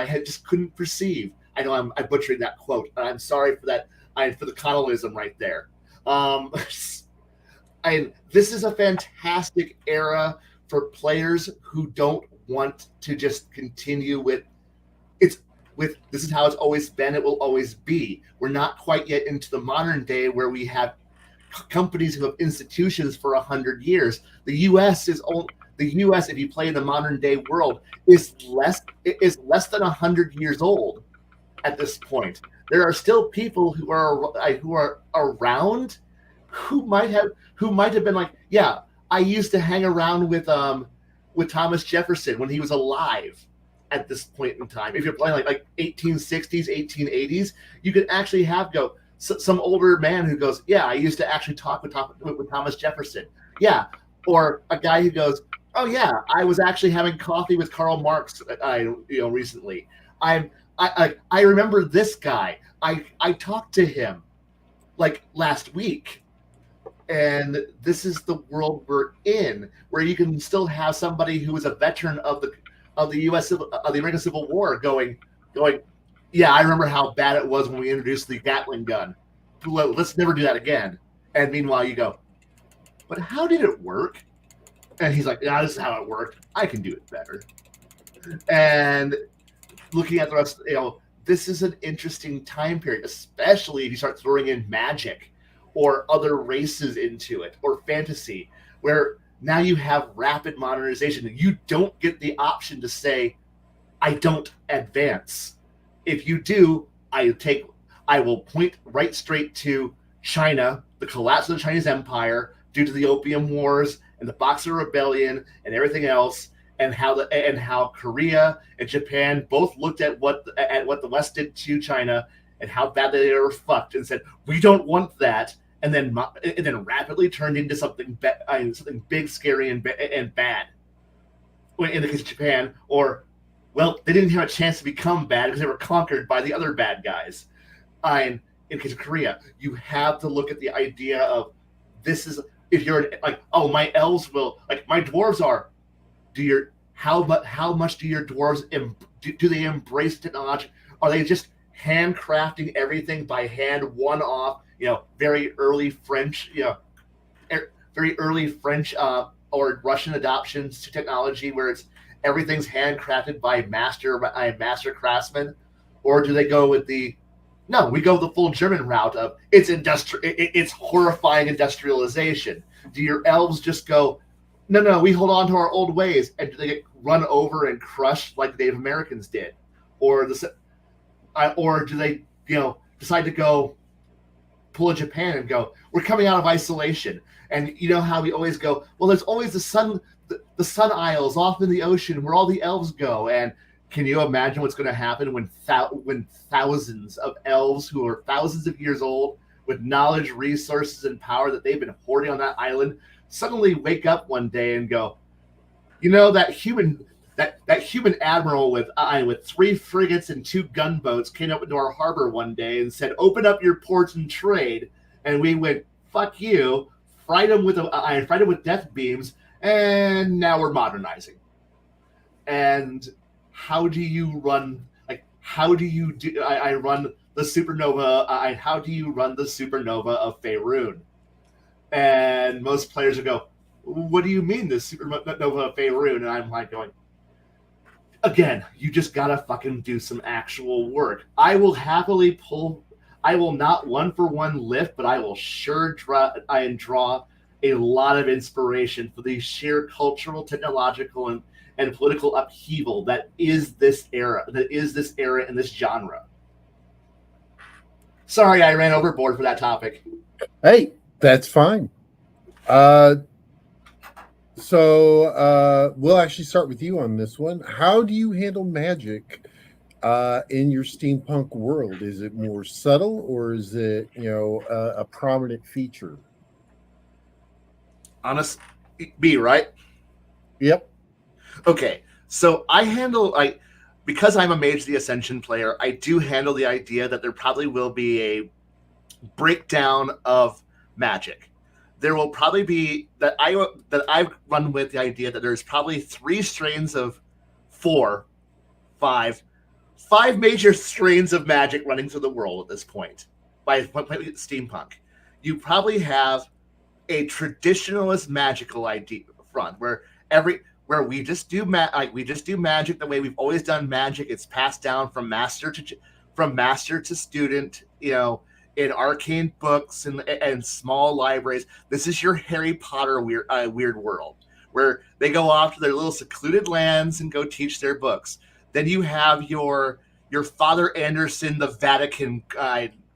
had just couldn't perceive. I know I'm butchering that quote, and I'm sorry for that. For the connellism right there. This is a fantastic era for players who don't want to just continue with this is how it's always been, it will always be. We're not quite yet into the modern day where we have companies who have institutions for 100 years. The U.S., if you play in the modern day world, is less than 100 years old at this point. There are still people who are around who might have been like, yeah, I used to hang around with Thomas Jefferson when he was alive. At this point in time, if you're playing like 1860s, 1880s, you could actually have some older man who goes, yeah, I used to actually talk with Thomas Jefferson. Yeah. Or a guy who goes, oh yeah, I was actually having coffee with Karl Marx recently. I remember this guy. I talked to him like last week. And this is the world we're in, where you can still have somebody who is a veteran of the American Civil War going, yeah, I remember how bad it was when we introduced the Gatling gun. Let's never do that again. And meanwhile, you go, but how did it work? And he's like, yeah, this is how it worked. I can do it better. And looking at the rest, this is an interesting time period, especially if you start throwing in magic or other races into it, or fantasy, where now you have rapid modernization. You don't get the option to say, I don't advance. If you do, I will point right straight to China, the collapse of the Chinese Empire due to the Opium Wars and the Boxer Rebellion and everything else, and how Korea and Japan both looked at what the West did to China and how bad they were fucked and said we don't want that, and then rapidly turned into something big, scary, and bad. In the case of Japan, or well, they didn't have a chance to become bad because they were conquered by the other bad guys. In the case of Korea, you have to look at the idea of this is if you're like, oh, my elves will like my dwarves are. How much do your dwarves do they embrace technology? Are they just handcrafting everything by hand, one off? Very early French, very early French or Russian adoptions to technology, where it's everything's handcrafted by master craftsmen, or do they go with no? We go the full German route of it's horrifying industrialization. Do your elves just go? No, we hold on to our old ways, and do they get run over and crushed like the Native Americans did, or do they decide to go pull a Japan and go, we're coming out of isolation, and you know how we always go, well, there's always the sun isles off in the ocean where all the elves go, and can you imagine what's going to happen when thousands of elves who are thousands of years old with knowledge, resources, and power that they've been hoarding on that island suddenly wake up one day and go, that human admiral with 3 frigates and 2 gunboats came up into our harbor one day and said, open up your ports and trade, and we went, fuck you, fried them with death beams, and now we're modernizing. And how do you run run the supernova? How do you run the supernova of Faerun? And most players would go, what do you mean the supernova of Faerun? And I'm like going, again, you just gotta fucking do some actual work. I will not one-for-one lift, but I will sure draw a lot of inspiration for the sheer cultural, technological, and political upheaval that is this era and this genre. Sorry, I ran overboard for that topic. Hey, that's fine. So we'll actually start with you on this one. How do you handle magic in your steampunk world? Is it more subtle, or is it a prominent feature? Honest, B, right? Yep. Okay, so I handle because I'm a Mage the Ascension player, I do handle the idea that there probably will be a breakdown of magic. There will probably be that I run with the idea that there's probably 3 strains of 5 major strains of magic running through the world at this point. By steampunk, you probably have a traditionalist magical idea front where we just do magic the way we've always done magic. It's passed down from master to student, in arcane books and small libraries. This is your Harry Potter weird world where they go off to their little secluded lands and go teach their books. Then you have your Father Anderson, the Vatican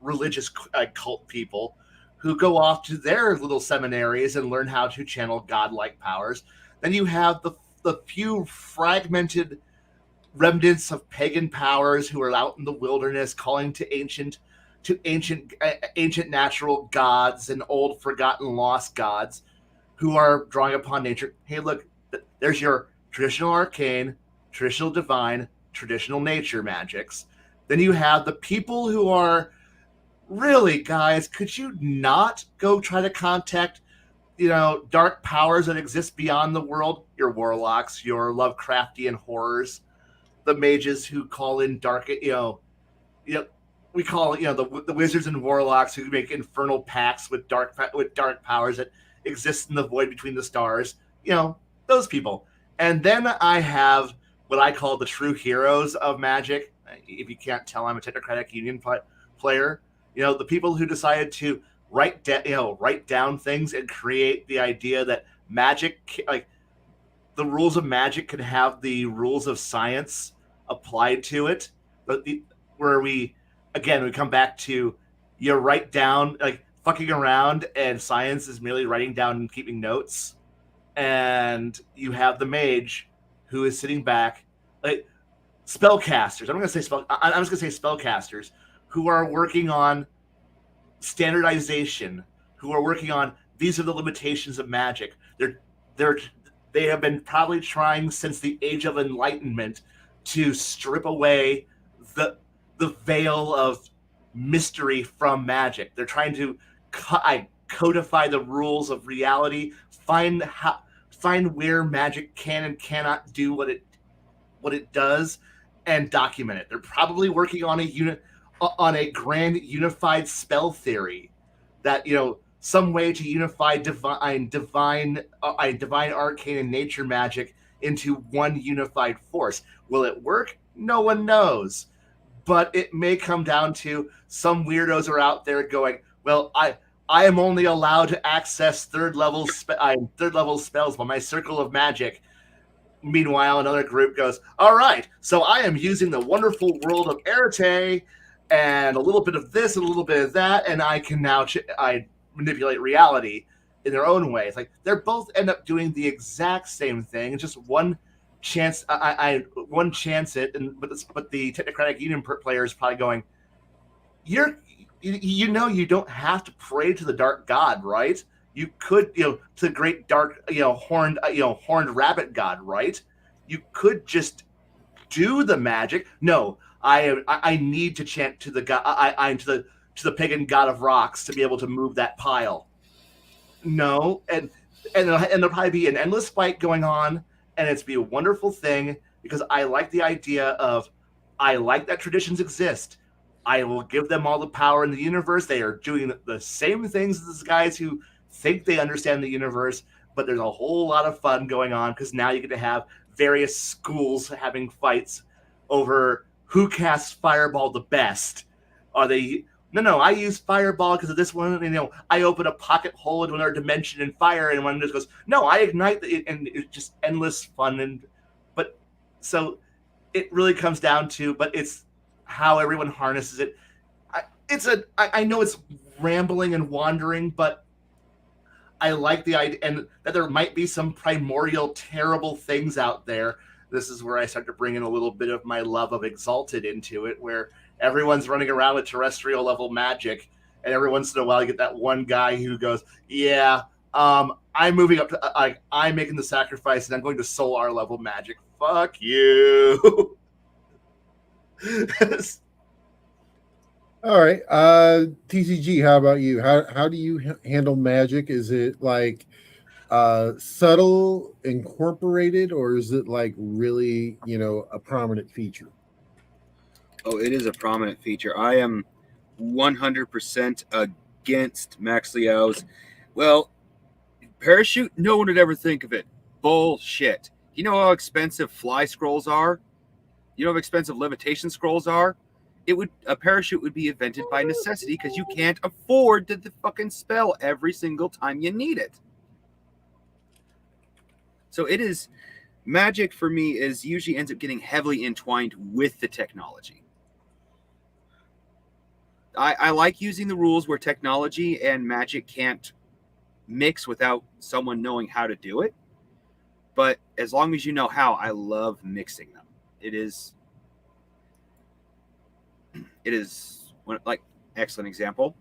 religious cult people who go off to their little seminaries and learn how to channel godlike powers. Then you have the few fragmented remnants of pagan powers who are out in the wilderness calling to ancient natural gods and old forgotten lost gods who are drawing upon nature. Hey, look, there's your traditional arcane, traditional divine, traditional nature magics. Then you have the people who are really, guys, could you not go try to contact dark powers that exist beyond the world? Your warlocks, your Lovecraftian horrors, the mages who call in dark, we call the wizards and warlocks who make infernal pacts with dark powers that exist in the void between the stars. Those people. And then I have what I call the true heroes of magic. If you can't tell, I'm a technocratic union player. The people who decided to write down things and create the idea that magic, like the rules of magic, can have the rules of science applied to it. But where we come back to you write down, like fucking around, and science is merely writing down and keeping notes. And you have the mage who is sitting back, like spellcasters. I'm just gonna say spellcasters who are working on standardization, who are working on these are the limitations of magic. They're they have been probably trying since the Age of Enlightenment to strip away the veil of mystery from magic. They're trying to codify the rules of reality, find where magic can and cannot do what it does, and document it. They're probably working on a grand unified spell theory that some way to unify divine arcane and nature magic into one unified force. Will it work? No one knows. But it may come down to some weirdos are out there going, well, I am only allowed to access third level spells by my circle of magic. Meanwhile, another group goes, all right, so I am using the wonderful world of Erte and a little bit of this and a little bit of that, and I can now I manipulate reality in their own way. It's like they're both end up doing the exact same thing. It's just one chance. One chance it, but the technocratic union player is probably going, you don't have to pray to the dark god, right? You could, to the great dark, horned rabbit god, right? You could just do the magic. No, I need to chant to the god. I'm to the pagan god of rocks to be able to move that pile. No, and there'll probably be an endless fight going on, and it's be a wonderful thing because I like the idea of, I like that traditions exist. I will give them all the power in the universe. They are doing the same things as these guys who think they understand the universe, but there's a whole lot of fun going on because now you get to have various schools having fights over who casts Fireball the best. Are they... No, I use Fireball because of this one. I open a pocket hole into another dimension and fire, and one just goes, no, I ignite it, and it's just endless fun. But so it really comes down to, but it's how everyone harnesses it. I know it's rambling and wandering, but I like the idea, and that there might be some primordial terrible things out there. This is where I start to bring in a little bit of my love of Exalted into it, where everyone's running around with terrestrial level magic, and every once in a while you get that one guy who goes, yeah, I'm moving up to, I'm making the sacrifice, and I'm going to solar level magic. Fuck you. All right. TCG, how about you? How do you handle magic? Is it like subtle, incorporated, or is it like really, a prominent feature? Oh, it is a prominent feature. I am 100% against Max Liao's. Well, parachute, no one would ever think of it. Bullshit. You know how expensive fly scrolls are? You know how expensive levitation scrolls are? A parachute would be invented by necessity because you can't afford the fucking spell every single time you need it. So it is, magic for me is usually ends up getting heavily entwined with the technology. I like using the rules where technology and magic can't mix without someone knowing how to do it. But as long as you know how, I love mixing them. It is like, excellent example.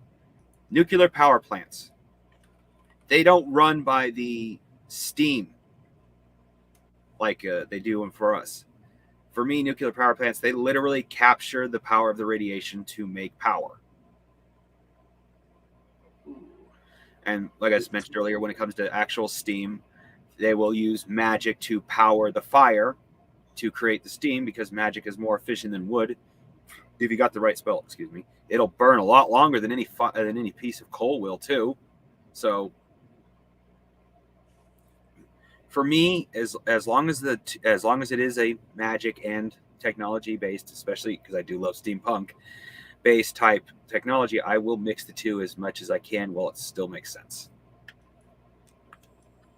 Nuclear power plants. They don't run by the steam like they do them for us. For me, nuclear power plants, they literally capture the power of the radiation to make power. And like I just mentioned earlier, when it comes to actual steam, they will use magic to power the fire to create the steam because magic is more efficient than wood. If you got the right spell, it'll burn a lot longer than any piece of coal will too. So for me, as long as it is a magic and technology based, especially because I do love steampunk based type technology, I will mix the two as much as I can while it still makes sense.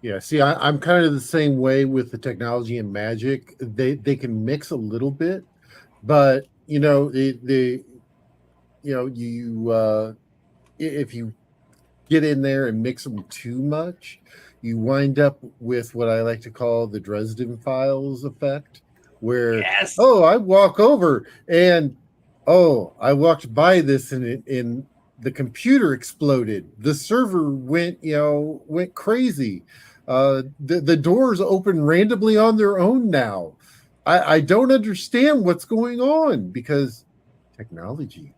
Yeah, see, I'm kind of the same way with the technology and magic. They can mix a little bit, but if you get in there and mix them too much, you wind up with what I like to call the Dresden Files effect, where Yes. I walk over and I walked by this and the computer exploded. The server went crazy. The doors open randomly on their own now. I don't understand what's going on because technology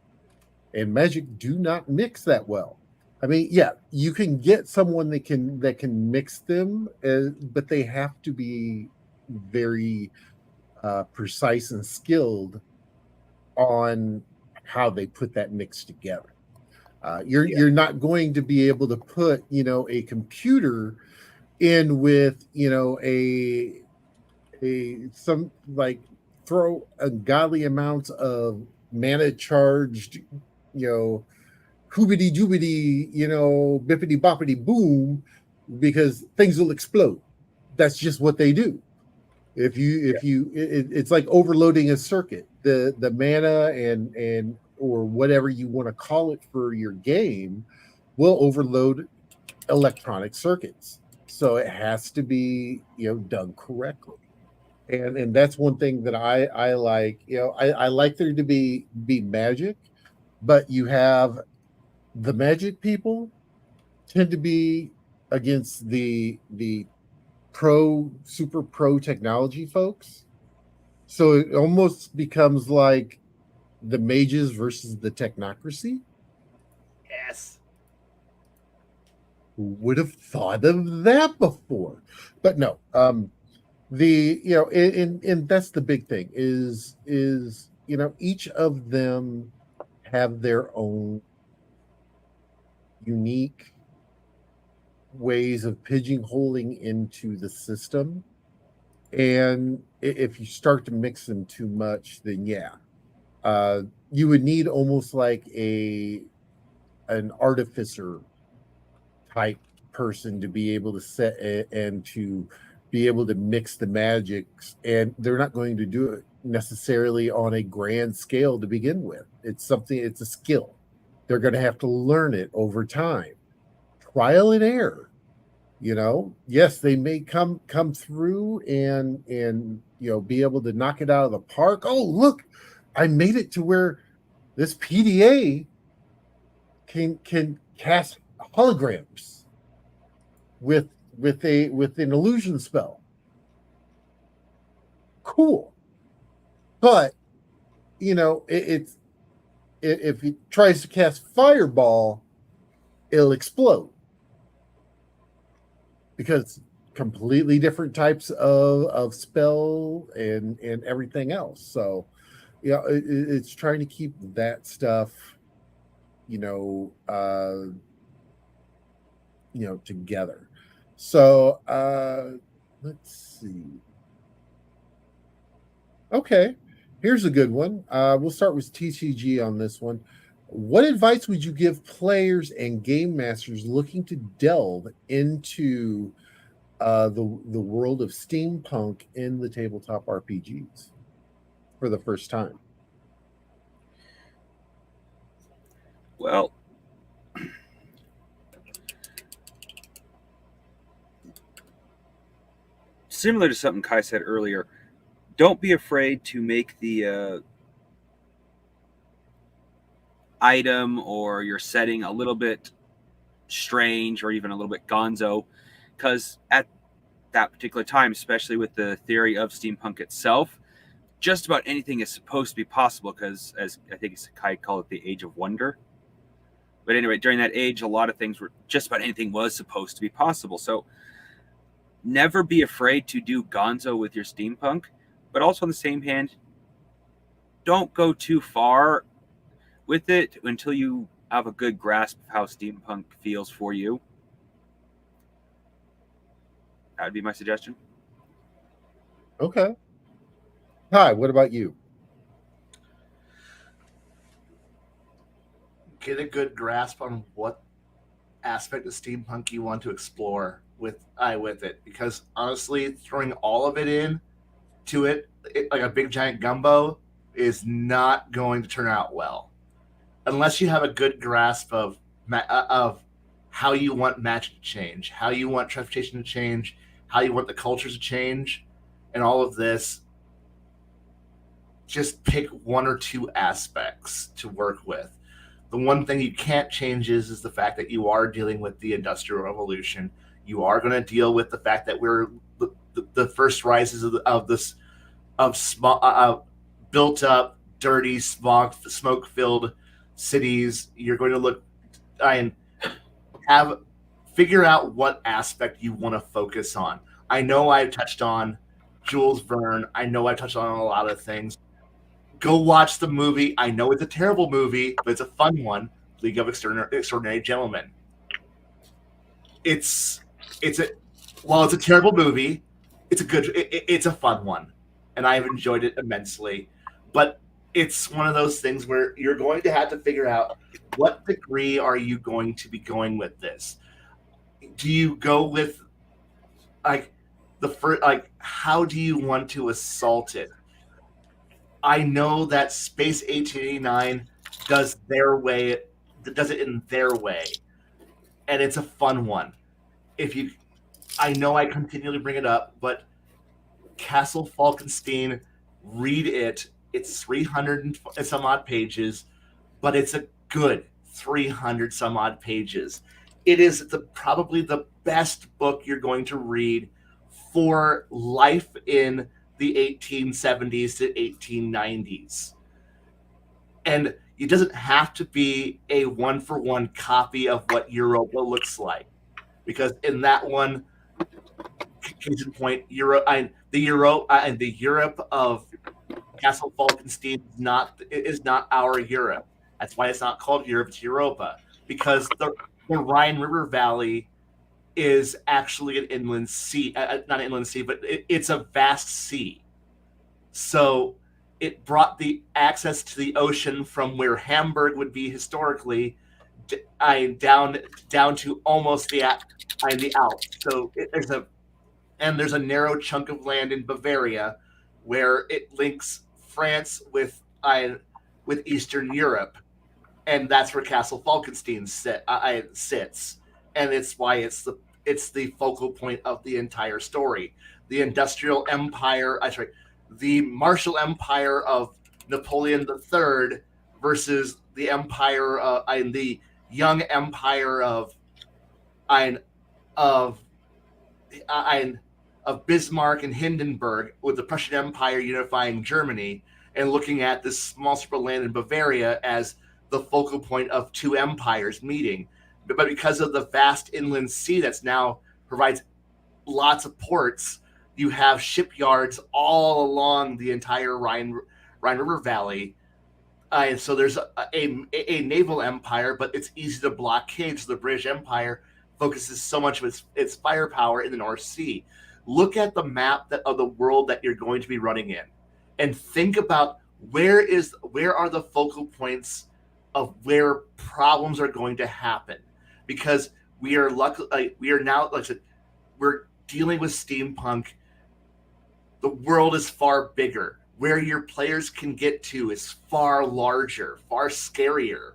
and magic do not mix that well. I mean, yeah, you can get someone that can mix them, but they have to be very precise and skilled on how they put that mix together. You're not going to be able to put a computer in with some like throw ungodly amounts of mana charged hoobity doobity bippity boppity boom, because things will explode. That's just what they do. It's like overloading a circuit. The mana and or whatever you want to call it for your game will overload electronic circuits. So it has to be done correctly. And that's one thing that I like. I like there to be magic, but you have the magic people tend to be against the super pro technology folks. So it almost becomes like the mages versus the technocracy. Yes. Who would have thought of that before? But no, and that's the big thing is each of them have their own unique ways of pigeonholing into the system. And if you start to mix them too much, then you would need almost like an artificer type person to be able to set and to be able to mix the magics, and they're not going to do it necessarily on a grand scale to begin with. It's a skill. They're going to have to learn it over time, trial and error. Yes, they may come through and be able to knock it out of the park. Oh, look, I made it to where this PDA can cast holograms with an illusion spell. Cool. But it's if he tries to cast fireball, it'll explode, because completely different types of spell and everything else. So it's trying to keep that stuff together. So let's see. Okay, here's a good one. We'll start with TCG on this one. What advice would you give players and game masters looking to delve into the world of steampunk in the tabletop RPGs for the first time? Well, similar to something Kai said earlier, don't be afraid to make the item or your setting a little bit strange or even a little bit gonzo, because at that particular time, especially with the theory of steampunk itself, just about anything is supposed to be possible, because as I think Kai called it, the age of wonder. But anyway, during that age, a lot of things were just about anything was supposed to be possible. So never be afraid to do gonzo with your steampunk, but also on the same hand, don't go too far with it until you have a good grasp of how steampunk feels for you. That would be my suggestion. Okay. Hi, what about you? Get a good grasp on what aspect of steampunk you want to explore with it, because honestly, throwing all of it in to it like a big giant gumbo is not going to turn out well unless you have a good grasp of how you want magic to change, how you want transportation to change, how you want the cultures to change, and all of this. Just pick one or two aspects to work with. The one thing you can't change is the fact that you are dealing with the Industrial Revolution. You are going to deal with the fact that we're the first rises of this of built up, dirty, smoke filled cities. You're going to look and figure out what aspect you want to focus on. I know I've touched on Jules Verne. I know I've touched on a lot of things. Go watch the movie. I know it's a terrible movie, but it's a fun one. League of Extraordinary Gentlemen. While it's a terrible movie, it's a fun one, and I've enjoyed it immensely. But it's one of those things where you're going to have to figure out what degree are you going to be going with this. Do you go with how do you want to assault it? I know that Space 1889 does it in their way, and it's a fun one. I know I continually bring it up, but Castle Falkenstein, read it. It's 300 and some odd pages, but it's a good 300 some odd pages. It is probably the best book you're going to read for life in the 1870s to 1890s. And it doesn't have to be a one-for-one copy of what Europa looks like, because in that one, case in point, the Europe of Castle Falkenstein is not our Europe. That's why it's not called Europe; it's Europa, because the Rhine River Valley is actually an inland sea, not an inland sea, but it's a vast sea. So it brought the access to the ocean from where Hamburg would be historically down to almost the Alps. So there's a narrow chunk of land in Bavaria where it links France with Eastern Europe, and that's where Castle Falkenstein sits, and it's why it's the focal point of the entire story. The Industrial Empire, the Martial Empire of Napoleon III versus the Empire and the young Empire of Bismarck and Hindenburg, with the Prussian Empire unifying Germany, and looking at this small strip of land in Bavaria as the focal point of two empires meeting. But because of the vast inland sea that's now provides lots of ports, you have shipyards all along the entire Rhine River Valley. So there's a naval empire, but it's easy to blockade. So the British Empire focuses so much of its firepower in the North Sea. Look at the map of the world that you're going to be running in, and think about where are the focal points of where problems are going to happen, because we are now, like I said, we're dealing with steampunk. The world is far bigger. Where your players can get to is far larger, far scarier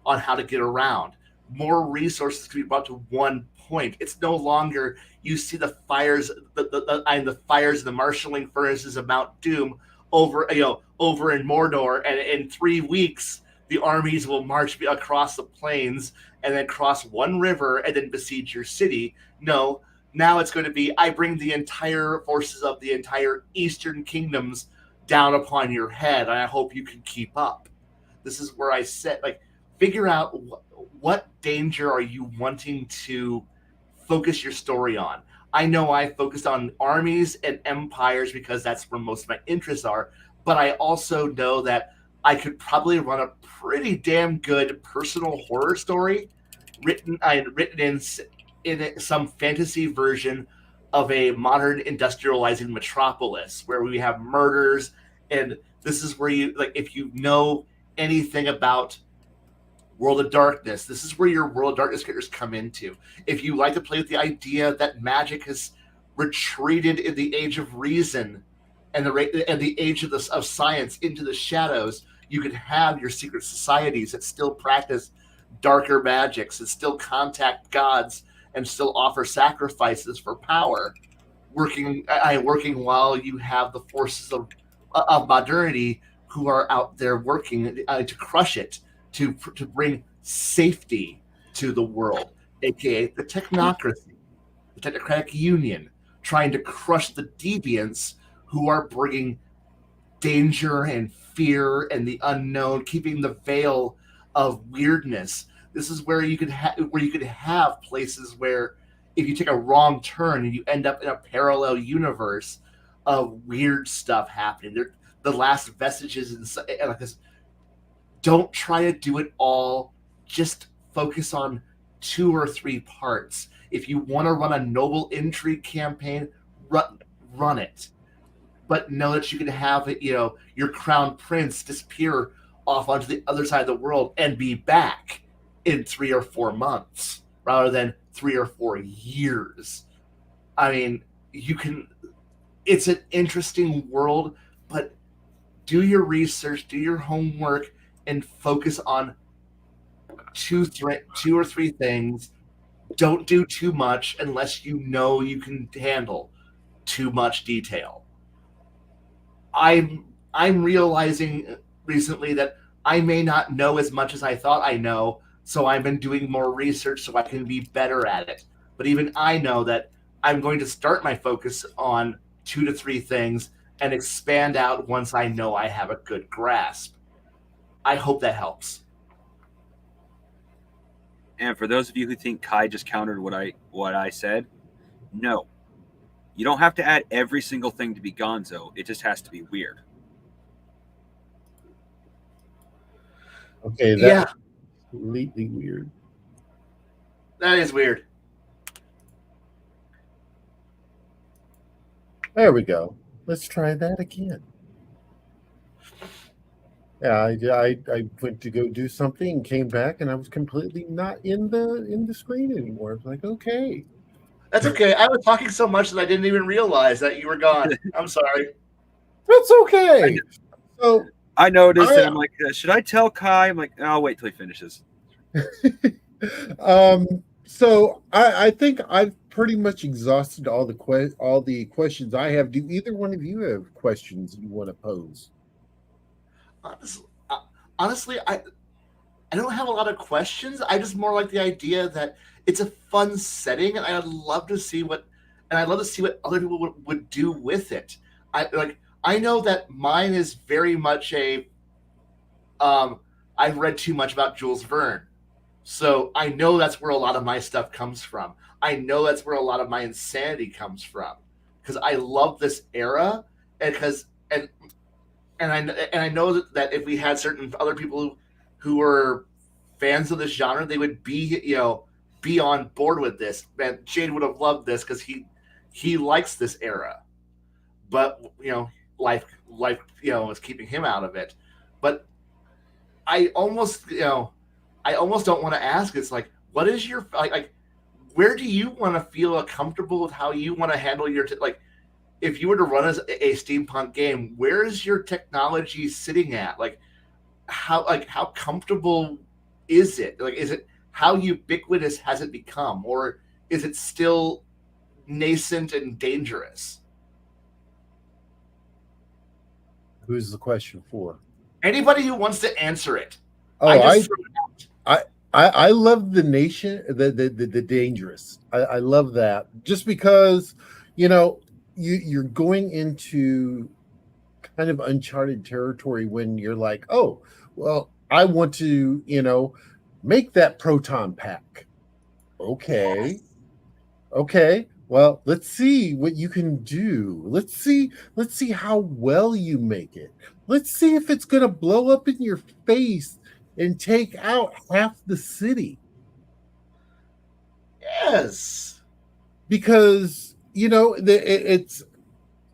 on how to get around. More resources can be brought to one point. It's no longer you see the fires, the fires, the marshalling furnaces of Mount Doom over in Mordor, and in 3 weeks the armies will march across the plains and then cross one river and then besiege your city. No, now it's going to be, I bring the entire forces of the entire Eastern kingdoms down upon your head, and I hope you can keep up. This is where I said, figure out what danger are you wanting to focus your story on. I know I focused on armies and empires because that's where most of my interests are, but I also know that I could probably run a pretty damn good personal horror story written in some fantasy version of a modern industrializing metropolis where we have murders, and this is where if you know anything about World of Darkness, this is where your World of Darkness characters come into. If you like to play with the idea that magic has retreated in the age of reason and the age of science into the shadows, you could have your secret societies that still practice darker magics and still contact gods and still offer sacrifices for power, working while you have the forces of modernity who are out there working to crush it, to bring safety to the world, aka the technocracy, the technocratic union, trying to crush the deviants who are bringing danger and fear and the unknown, keeping the veil of weirdness. This is where you could have places where if you take a wrong turn and you end up in a parallel universe of weird stuff happening. The last vestiges and like this. Don't try to do it all. Just focus on 2 or 3 parts. If you want to run a noble intrigue campaign, run it. But know that you can have your crown prince disappear off onto the other side of the world and be back in 3 or 4 months rather than 3 or 4 years. I mean, it's an interesting world, but do your research, do your homework, and focus on 2 or 3 things. Don't do too much unless you know you can handle too much detail. I'm realizing recently that I may not know as much as I thought I know, so I've been doing more research so I can be better at it. But even I know that I'm going to start my focus on 2 to 3 things and expand out once I know I have a good grasp. I hope that helps. And for those of you who think Kai just countered what I said, no. You don't have to add every single thing to be gonzo. It just has to be weird. Okay, that's completely weird. That is weird. There we go. Let's try that again. Yeah, I went to go do something and came back, and I was completely not in the screen anymore. I was like, okay. That's okay. I was talking so much that I didn't even realize that you were gone. I'm sorry. That's okay. So I noticed, and I'm like, should I tell Kai? I'm like, I'll wait till he finishes. So I think I've pretty much exhausted all the questions I have. Do either one of you have questions you want to pose? Honestly, I don't have a lot of questions. I just more like the idea that it's a fun setting, and I'd love to see what other people would do with it. I know that mine is very much I've read too much about Jules Verne, so I know that's where a lot of my stuff comes from. I know that's where a lot of my insanity comes from because I love this era, and I know that if we had certain other people who were fans of this genre, they would be on board with this. Man, Jade would have loved this because he likes this era, but life is keeping him out of it. But I almost don't want to ask. It's like, what is your where do you want to feel comfortable with how you want to handle your if you were to run as a steampunk game, where is your technology sitting at? How comfortable is it? Is it how ubiquitous has it become, or is it still nascent and dangerous? Who's the question for? Anybody who wants to answer it. Oh, I love the nation, the dangerous. I love that just because you're going into kind of uncharted territory when you're like, oh, well, I want to, make that proton pack. Okay. Yes. Okay. Well, let's see what you can do. Let's see how well you make it. Let's see if it's going to blow up in your face and take out half the city. Yes. Because, it's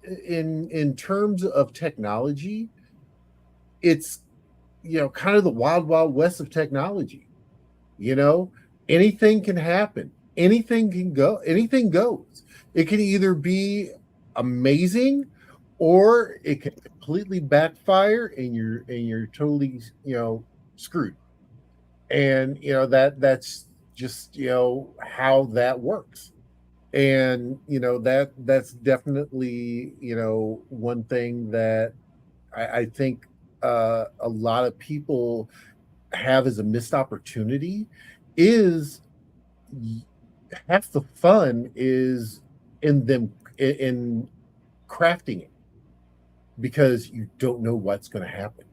in terms of technology, it's kind of the wild west of technology. Anything can happen, anything can go, anything goes. It can either be amazing or it can completely backfire and you're totally screwed. and that's just how that works. And that's definitely one thing that I think a lot of people have as a missed opportunity is half the fun is in them in crafting it, because you don't know what's going to happen.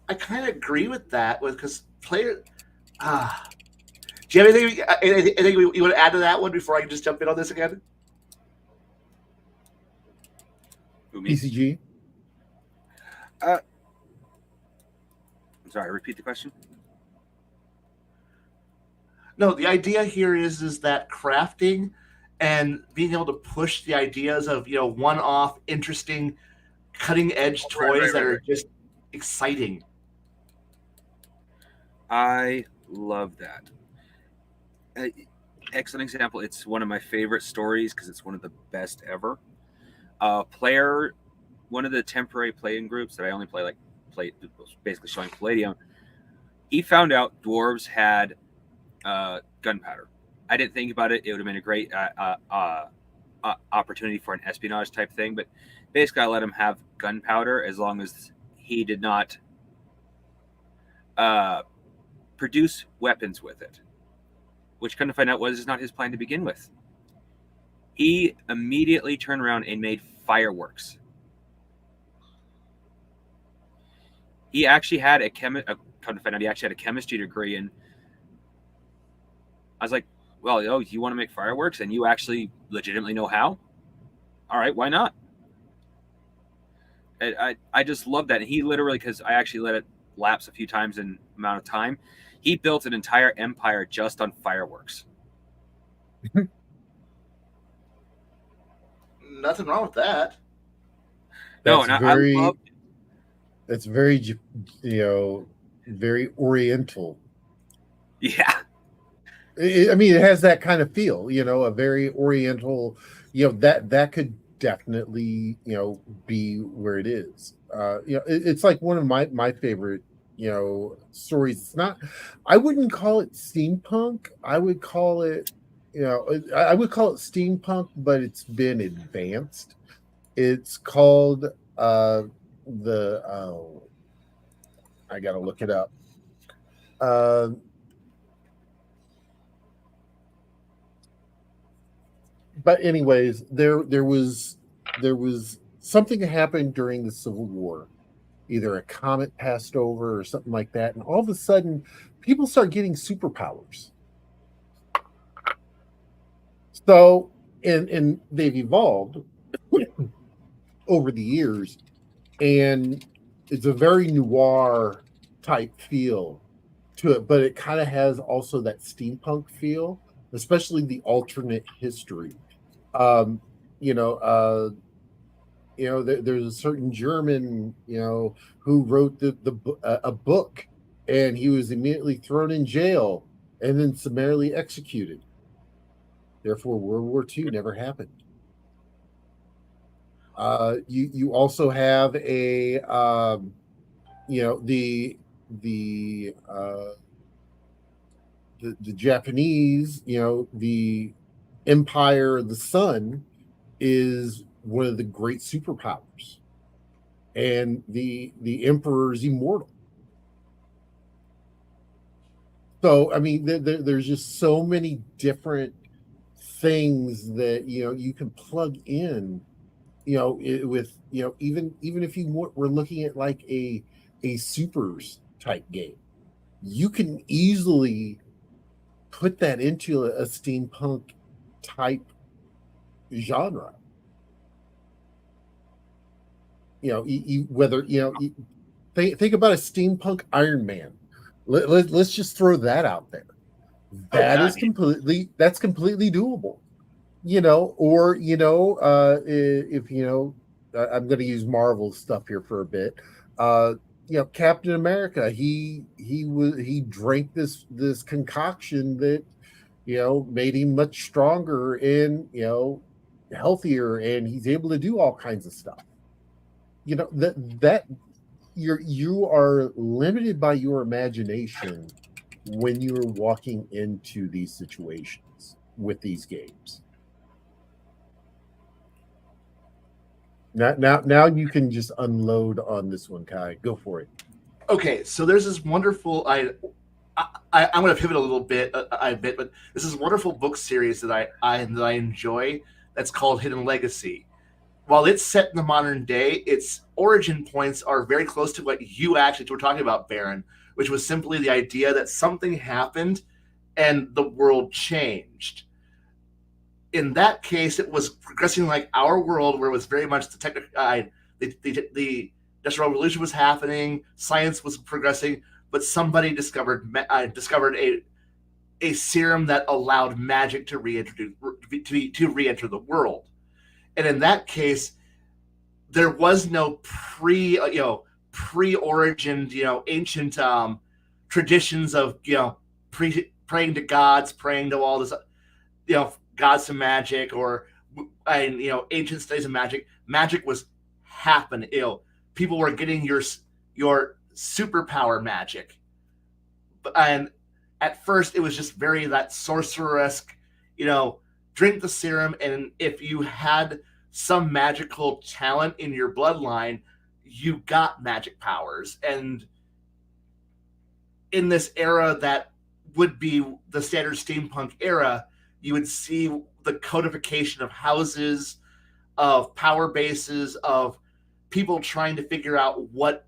I kind of agree with that, because player. Do you have anything you want to add to that one before I can just jump in on this again? PCG. I'm sorry. Repeat the question. No, the idea here is that crafting and being able to push the ideas of one-off, interesting, cutting-edge toys that are just exciting. I love that. Excellent example. It's one of my favorite stories because it's one of the best ever. One of the temporary play-in groups that I only play basically showing Palladium. He found out dwarves had gunpowder. I didn't think about it. It would have been a great opportunity for an espionage type thing, but basically I let him have gunpowder as long as he did not produce weapons with it, which kind of find out was not his plan to begin with. He immediately turned around and made fireworks. He actually had come to find out he actually had a chemistry degree, and I was like, well, you want to make fireworks and you actually legitimately know how? All right, why not? I just love that. And he literally, because I actually let it lapse a few times in amount of time, he built an entire empire just on fireworks. Nothing wrong with that. No, and I love it. That's very, very Oriental. Yeah. It has that kind of feel, a very Oriental, that could definitely, be where it is. It's like one of my favorite, stories. It's not, I wouldn't call it steampunk. I would call it, I would call it steampunk, but it's been advanced. It's called, I got to look it up. But anyways, there was something that happened during the Civil War. Either a comet passed over or something like that, and all of a sudden, people start getting superpowers. So, and they've evolved over the years, and it's a very noir type feel to it, but it kind of has also that steampunk feel, especially the alternate history. There's a certain German, who wrote a book, and he was immediately thrown in jail and then summarily executed. Therefore, World War II never happened. You also have the Japanese, the Empire of the Sun is one of the great superpowers, and the Emperor is immortal. So I mean, there's just so many different things that you can plug in, with even if you were looking at like a supers type game, you can easily put that into a steampunk type genre. Whether think about a steampunk Iron Man. Let's just throw that out there. That's completely doable. Or if I'm going to use Marvel stuff here for a bit. Captain America, he drank this concoction that made him much stronger and healthier, and he's able to do all kinds of stuff. That you are limited by your imagination when you're walking into these situations with these games. Now you can just unload on this one, Kai. Go for it. Okay, so there's this wonderful. I'm going to pivot a little bit, but this is a wonderful book series that I enjoy. That's called Hidden Legacy. While it's set in the modern day, its origin points are very close to what you actually were talking about, Baron, which was simply the idea that something happened and the world changed. In that case, it was progressing like our world, where it was very much the Industrial Revolution was happening, science was progressing, but somebody discovered a serum that allowed magic to re-enter the world. And in that case, there was no pre-origin, ancient traditions of praying to gods, praying to all this, gods of magic, or ancient studies of magic. Magic was happening. People were getting your superpower magic, and at first it was just very that sorcerer-esque, drink the serum, and if you had some magical talent in your bloodline, you got magic powers. And in this era that would be the standard steampunk era, you would see the codification of houses, of power bases, of people trying to figure out what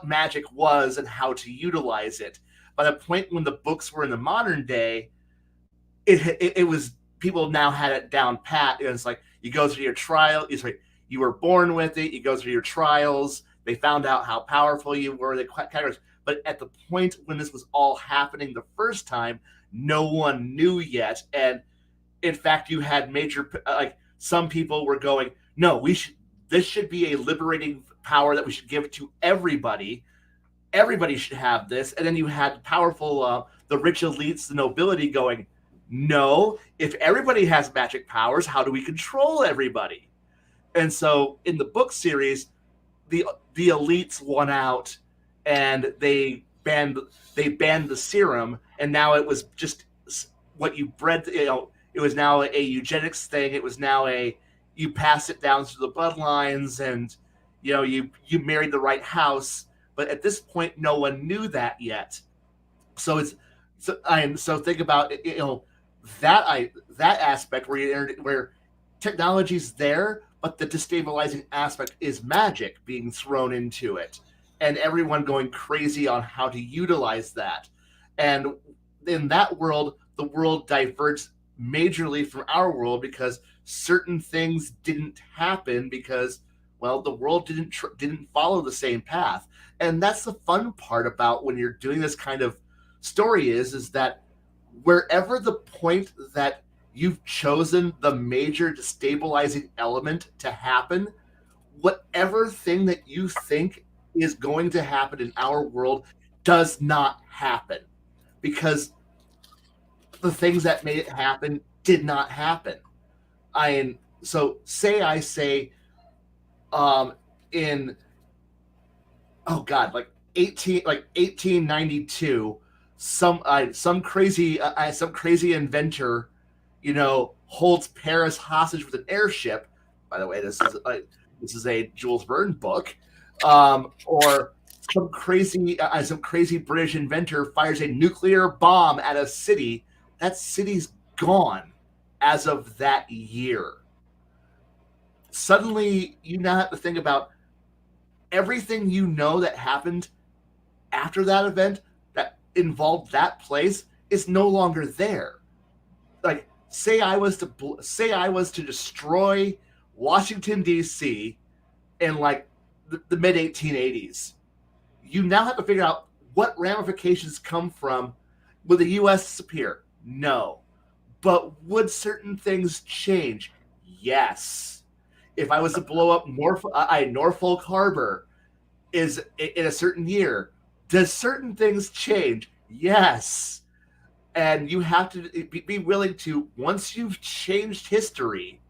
magic was and how to utilize it. By the point when the books were in the modern day, it was, people now had it down pat. It's like, you go through your trial. You were born with it. You go through your trials. They found out how powerful you were. But at the point when this was all happening the first time, no one knew yet. And in fact, you had major, some people were going, no, this should be a liberating power that we should give to everybody. Everybody should have this. And then you had powerful, the rich elites, the nobility going, no, if everybody has magic powers, how do we control everybody? And so in the book series, the elites won out, and they banned the serum, and now it was just what you bred. It was now a eugenics thing. It was now you pass it down through the bloodlines, and you married the right house. But at this point, no one knew that yet. So think about that aspect where technology's there, but the destabilizing aspect is magic being thrown into it, and everyone going crazy on how to utilize that. And in that world, the world diverged majorly from our world because certain things didn't happen because, well, the world didn't follow the same path. And that's the fun part about when you're doing this kind of story is that wherever the point that you've chosen the major destabilizing element to happen, whatever thing that you think is going to happen in our world does not happen, because the things that made it happen did not happen. So say I say in 1892, some crazy inventor holds Paris hostage with an airship. By the way, this is a Jules Verne book. Or some crazy British inventor fires a nuclear bomb at a city. That city's gone as of that year. Suddenly, you now have to think about everything that happened after that event that involved that place is no longer there. Like, say I was to destroy Washington, D.C. in the mid 1880s. You now have to figure out what ramifications come from. Will the U.S. disappear? No. But would certain things change? Yes. If I was to blow up Norfolk Harbor in a certain year, does certain things change? Yes. And you have to be willing to, once you've changed history,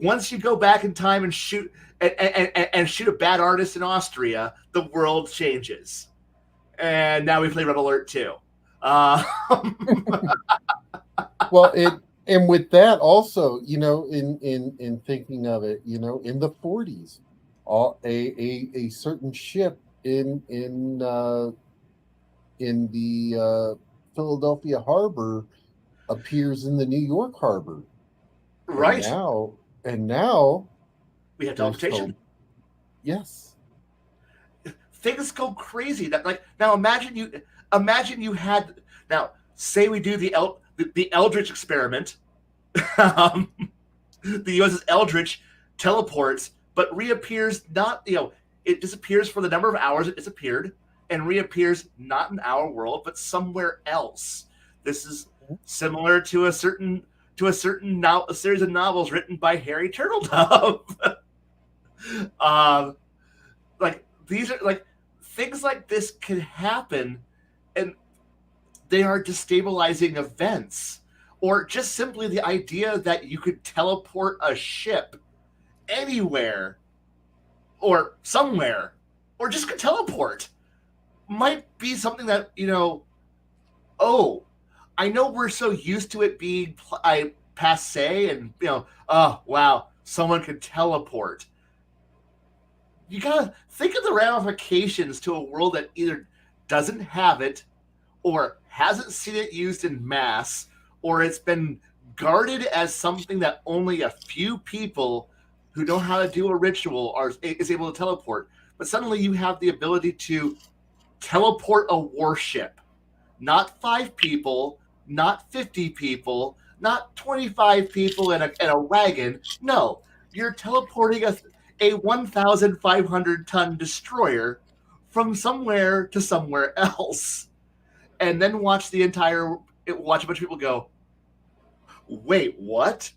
once you go back in time and shoot and shoot a bad artist in Austria, the world changes. And now we play Red Alert 2. Well, and with that also, in thinking of it, in the 40s, a certain ship in the Philadelphia harbor appears in the New York harbor. Right. And now we have teleportation. Yes. Things go crazy. That now imagine you had now say we do the Eldritch experiment. The USS Eldritch teleports, but reappears not, it disappears for the number of hours it disappeared and reappears not in our world, but somewhere else. This is similar to a certain a series of novels written by Harry Turtledove. These are things like this can happen, and they are destabilizing events. Or just simply the idea that you could teleport a ship anywhere or somewhere, or just could teleport, might be something that, I know we're so used to it being passe and, oh, wow, someone could teleport. You gotta think of the ramifications to a world that either doesn't have it or hasn't seen it used in mass, or it's been guarded as something that only a few people who know how to do a ritual is able to teleport. But suddenly you have the ability to teleport a warship. Not 5 people, not 50 people, not 25 people in a wagon. No, you're teleporting a 1,500-ton destroyer from somewhere to somewhere else. And then watch a bunch of people go, wait, what?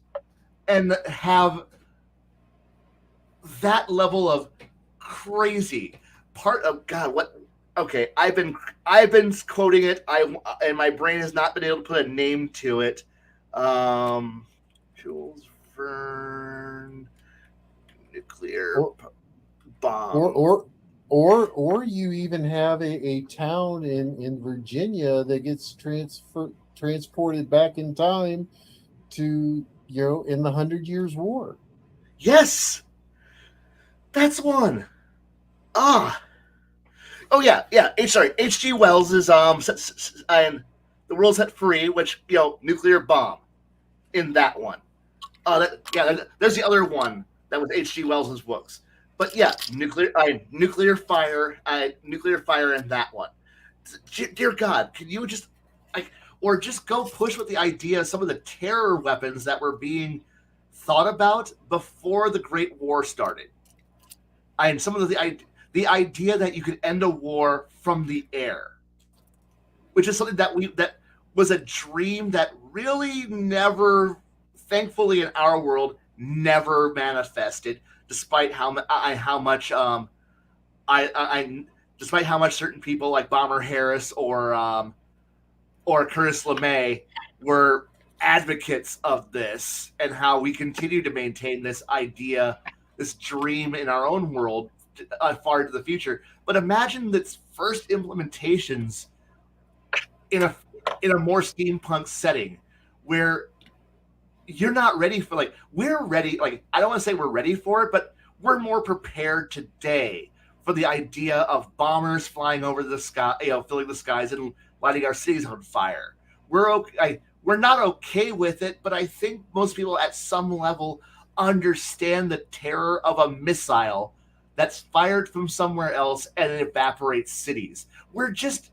And have that level of crazy part of God. What? Okay, I've been quoting it. And my brain has not been able to put a name to it. Jules Verne, nuclear bomb, or you even have a town in Virginia that gets transported back in time to, in the 100 Years' War. Yes, that's one. Oh yeah. H.G. Wells is and The World Set Free, which nuclear bomb in that one. There's the other one that was H.G. Wells' books. But yeah, nuclear fire in that one. Dear God, can you just or just go push with the idea of some of the terror weapons that were being thought about before the Great War started, and some of the idea that you could end a war from the air, which is something that was a dream that really never, thankfully in our world, never manifested, despite how much certain people like Bomber Harris or Curtis LeMay were advocates of this, and how we continue to maintain this idea, this dream in our own world far into the future. But imagine its first implementations in a more steampunk setting where you're not ready for, we're ready. I don't want to say we're ready for it, but we're more prepared today for the idea of bombers flying over the sky, filling the skies and lighting our cities on fire. We're not okay with it, but I think most people at some level understand the terror of a missile that's fired from somewhere else and it evaporates cities. We're just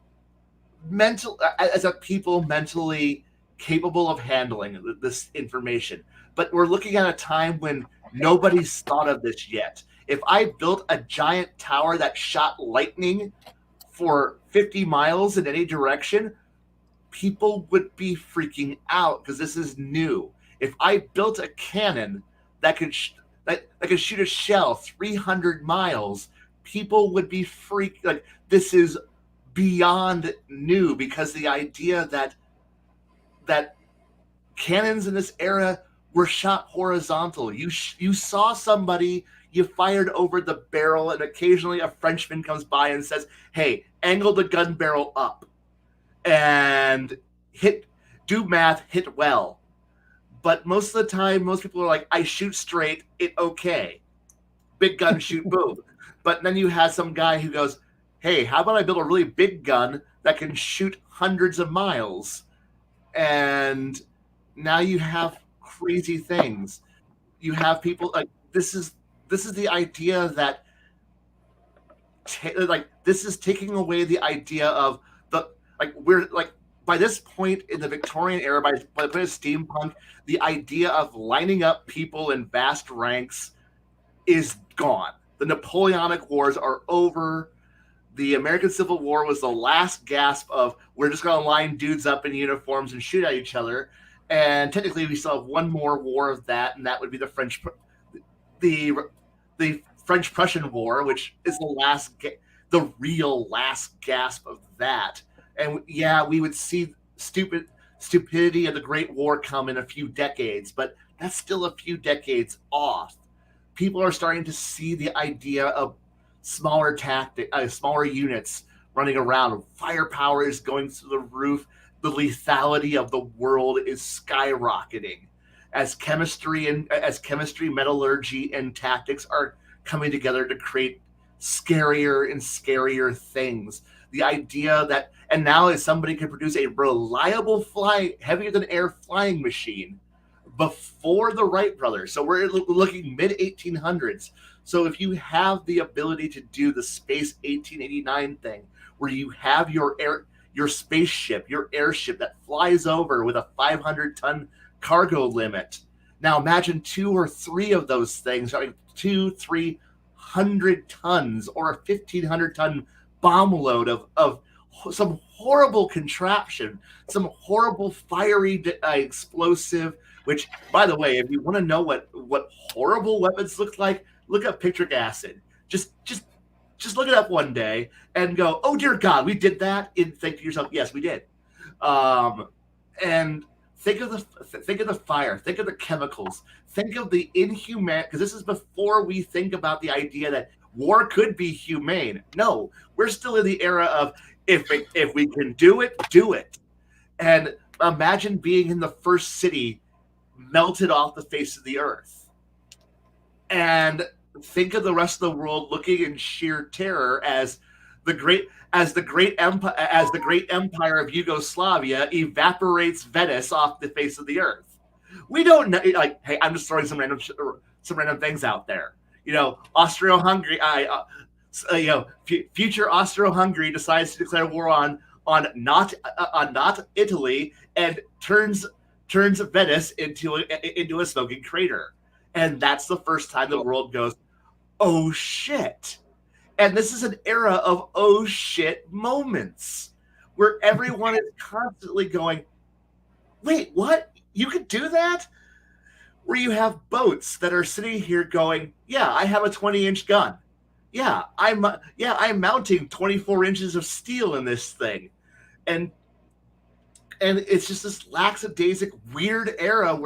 as a people mentally capable of handling this information. But we're looking at a time when nobody's thought of this yet. If I built a giant tower that shot lightning for 50 miles in any direction, people would be freaking out because this is new. If I built a cannon that could shoot a shell 300 miles, people would be this is beyond new, because the idea that cannons in this era were shot horizontal. You saw somebody, you fired over the barrel, and occasionally a Frenchman comes by and says, "Hey, angle the gun barrel up and do math, hit well." But most of the time, most people are like, "I shoot straight, it okay. Big gun, shoot boom." But then you have some guy who goes, "Hey, how about I build a really big gun that can shoot hundreds of miles?" And now you have crazy things. You have people like this is the idea that this is taking away the idea of the we're by this point in the Victorian era, by the point of steampunk, the idea of lining up people in vast ranks is gone. The Napoleonic Wars are over. The American Civil War was the last gasp of we're just going to line dudes up in uniforms and shoot at each other. And technically, we still have one more war of that, and that would be the French-Prussian War, which is the real last gasp of that. And yeah, we would see stupidity of the Great War come in a few decades, but that's still a few decades off. People are starting to see the idea of smaller units running around. Firepower is going through the roof. The lethality of the world is skyrocketing as chemistry, metallurgy, and tactics are coming together to create scarier and scarier things. The idea that, and now if somebody can produce a reliable heavier than air flying machine before the Wright brothers, so we're looking mid 1800s. So if you have the ability to do the Space 1889 thing, where you have your spaceship, your airship that flies over with a 500-ton cargo limit. Now imagine 2 or 3 of those things, 200-300 tons, or a 1,500-ton bomb load of some horrible contraption, some horrible fiery explosive. Which, by the way, if you want to know what horrible weapons look like, look up pictric acid. Just look it up one day and go, "Oh dear God, we did that," and think to yourself, "Yes, we did." And think of the fire, think of the chemicals, think of the inhumane. Because this is before we think about the idea that war could be humane. No, we're still in the era of if we can do it, do it. And imagine being in the first city melted off the face of the earth, and think of the rest of the world looking in sheer terror as the great empire of Yugoslavia evaporates Venice off the face of the earth. We don't know. Hey, I'm just throwing some random things out there. Austro-Hungary. Future Austro-Hungary decides to declare war on not Italy and turns Venice into a smoking crater. And that's the first time the world goes, "Oh shit." And this is an era of oh shit moments where everyone is constantly going, "Wait, what? You could do that?" Where you have boats that are sitting here going, "Yeah, I have a 20-inch gun. Yeah, I'm mounting 24 inches of steel in this thing." And it's just this lackadaisic, weird era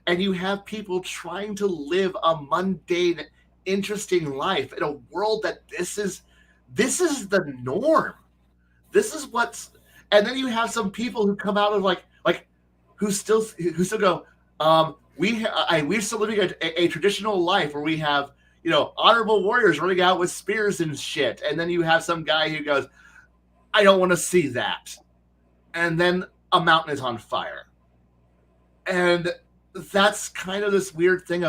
and you have people trying to live a mundane, interesting life in a world that this is the norm. This is and then you have some people who come out of who still go, we're still living a traditional life where we have, honorable warriors running out with spears and shit. And then you have some guy who goes, "I don't want to see that." And then a mountain is on fire. And that's kind of this weird thing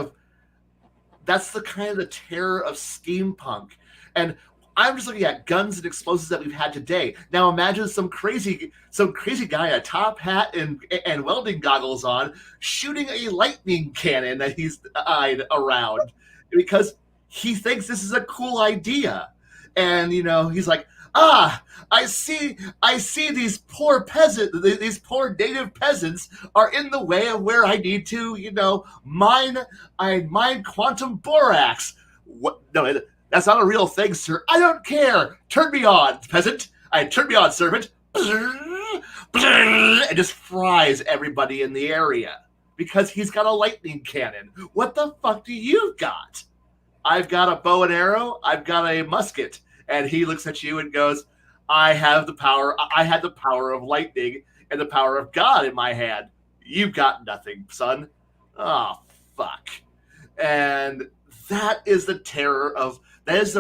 that's the kind of the terror of steampunk. And I'm just looking at guns and explosives that we've had today. Now imagine some crazy guy, a top hat and welding goggles on, shooting a lightning cannon that he's eyed around because he thinks this is a cool idea. And he's like, I see these poor native peasants are in the way of where I need to, mine quantum borax. What? No, that's not a real thing, sir. I don't care. Turn me on, peasant. Turn me on, servant. And just fries everybody in the area. because he's got a lightning cannon. What the fuck do you got? I've got a bow and arrow. I've got a musket. And he looks at you and goes, I have the power. I had the power of lightning and the power of God in my hand. You've got nothing, son. Oh, fuck. And that is the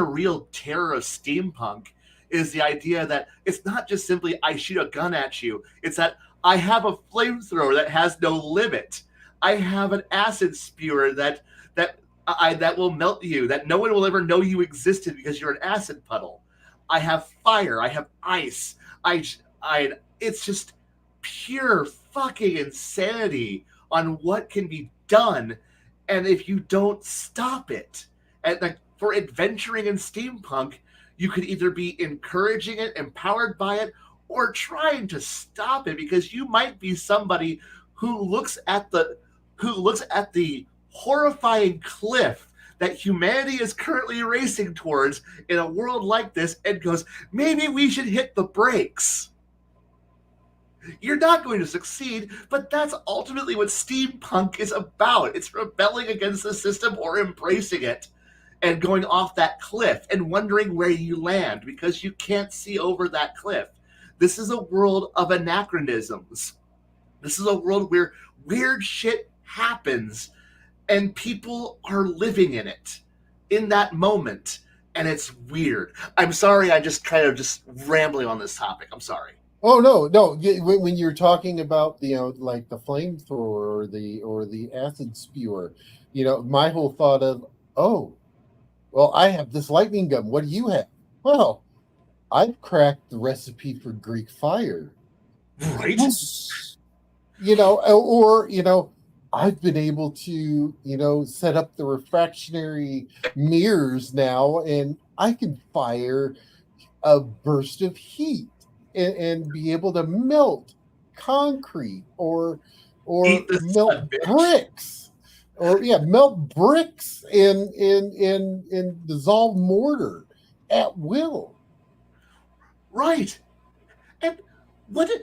real terror of steampunk, is the idea that it's not just simply I shoot a gun at you. It's that I have a flamethrower that has no limit. I have an acid spewer that will melt you, that no one will ever know you existed because you're an acid puddle. I have fire. I have ice. It's just pure fucking insanity on what can be done, and if you don't stop it, and like for adventuring in steampunk, you could either be encouraging it, empowered by it, or trying to stop it, because you might be somebody who looks at the horrifying cliff that humanity is currently racing towards in a world like this and goes, maybe we should hit the brakes. You're not going to succeed, but that's ultimately what steampunk is about. It's rebelling against the system or embracing it and going off that cliff and wondering where you land because you can't see over that cliff. This is a world of anachronisms. This is a world where weird shit happens and people are living in it in that moment, and it's weird. I'm sorry, I just kind of just rambling on this topic. I'm sorry. Oh no! When you're talking about like the flamethrower or the acid spewer, my whole thought of, oh, well, I have this lightning gun. What do you have? Well, I've cracked the recipe for Greek fire. Right? I've been able to, set up the refractionary mirrors now, and I can fire a burst of heat and be able to melt concrete or melt bricks, or melt bricks in dissolve mortar at will. Right. And what it,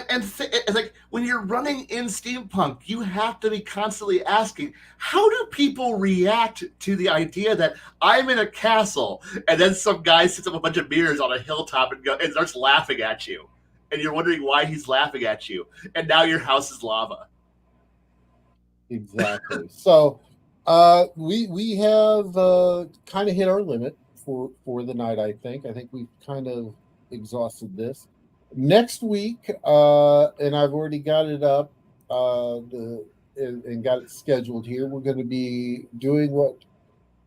and like when you're running in steampunk, you have to be constantly asking, how do people react to the idea that I'm in a castle and then some guy sits up a bunch of mirrors on a hilltop and starts laughing at you, and you're wondering why he's laughing at you, and now your house is lava. Exactly. So we have kind of hit our limit for the night. I think we've kind of exhausted this. Next week, and I've already got it up and got it scheduled here. We're going to be doing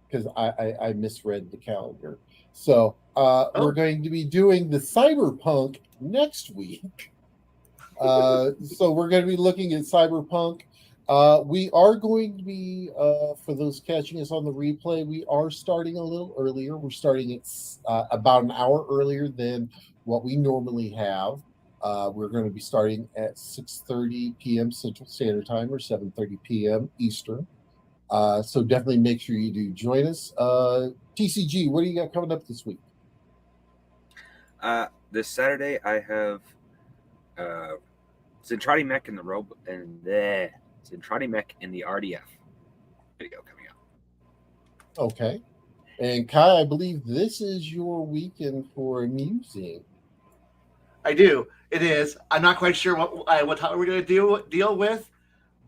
because I misread the calendar. So we're going to be doing the Cyberpunk next week. So we're going to be looking at Cyberpunk. We are going to be, for those catching us on the replay, we are starting a little earlier. We're starting at about an hour earlier than what we normally have. We're going to be starting at 6:30 p.m. Central Standard Time or 7:30 p.m. Eastern. So definitely make sure you do join us. TCG, what do you got coming up this week? This Saturday, I have Zentradi Mech in the Robe and Zentradi Mech in the RDF video coming up. Okay. And Kai, I believe this is your weekend for amusing. I do. It is. I'm not quite sure what topic we're going to deal with,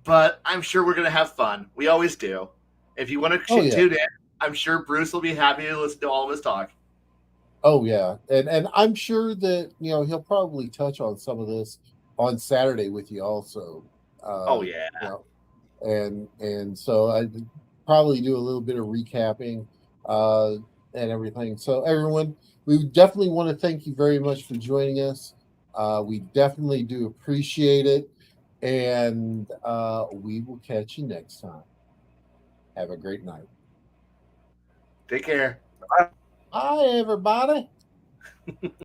but I'm sure we're going to have fun. We always do. If you want to tune in, I'm sure Bruce will be happy to listen to all of us talk. Oh yeah, and I'm sure that he'll probably touch on some of this on Saturday with you also. And so I probably do a little bit of recapping and everything. So everyone, we definitely want to thank you very much for joining us. We definitely do appreciate it, and we will catch you next time. Have a great night. Take care. Bye, everybody.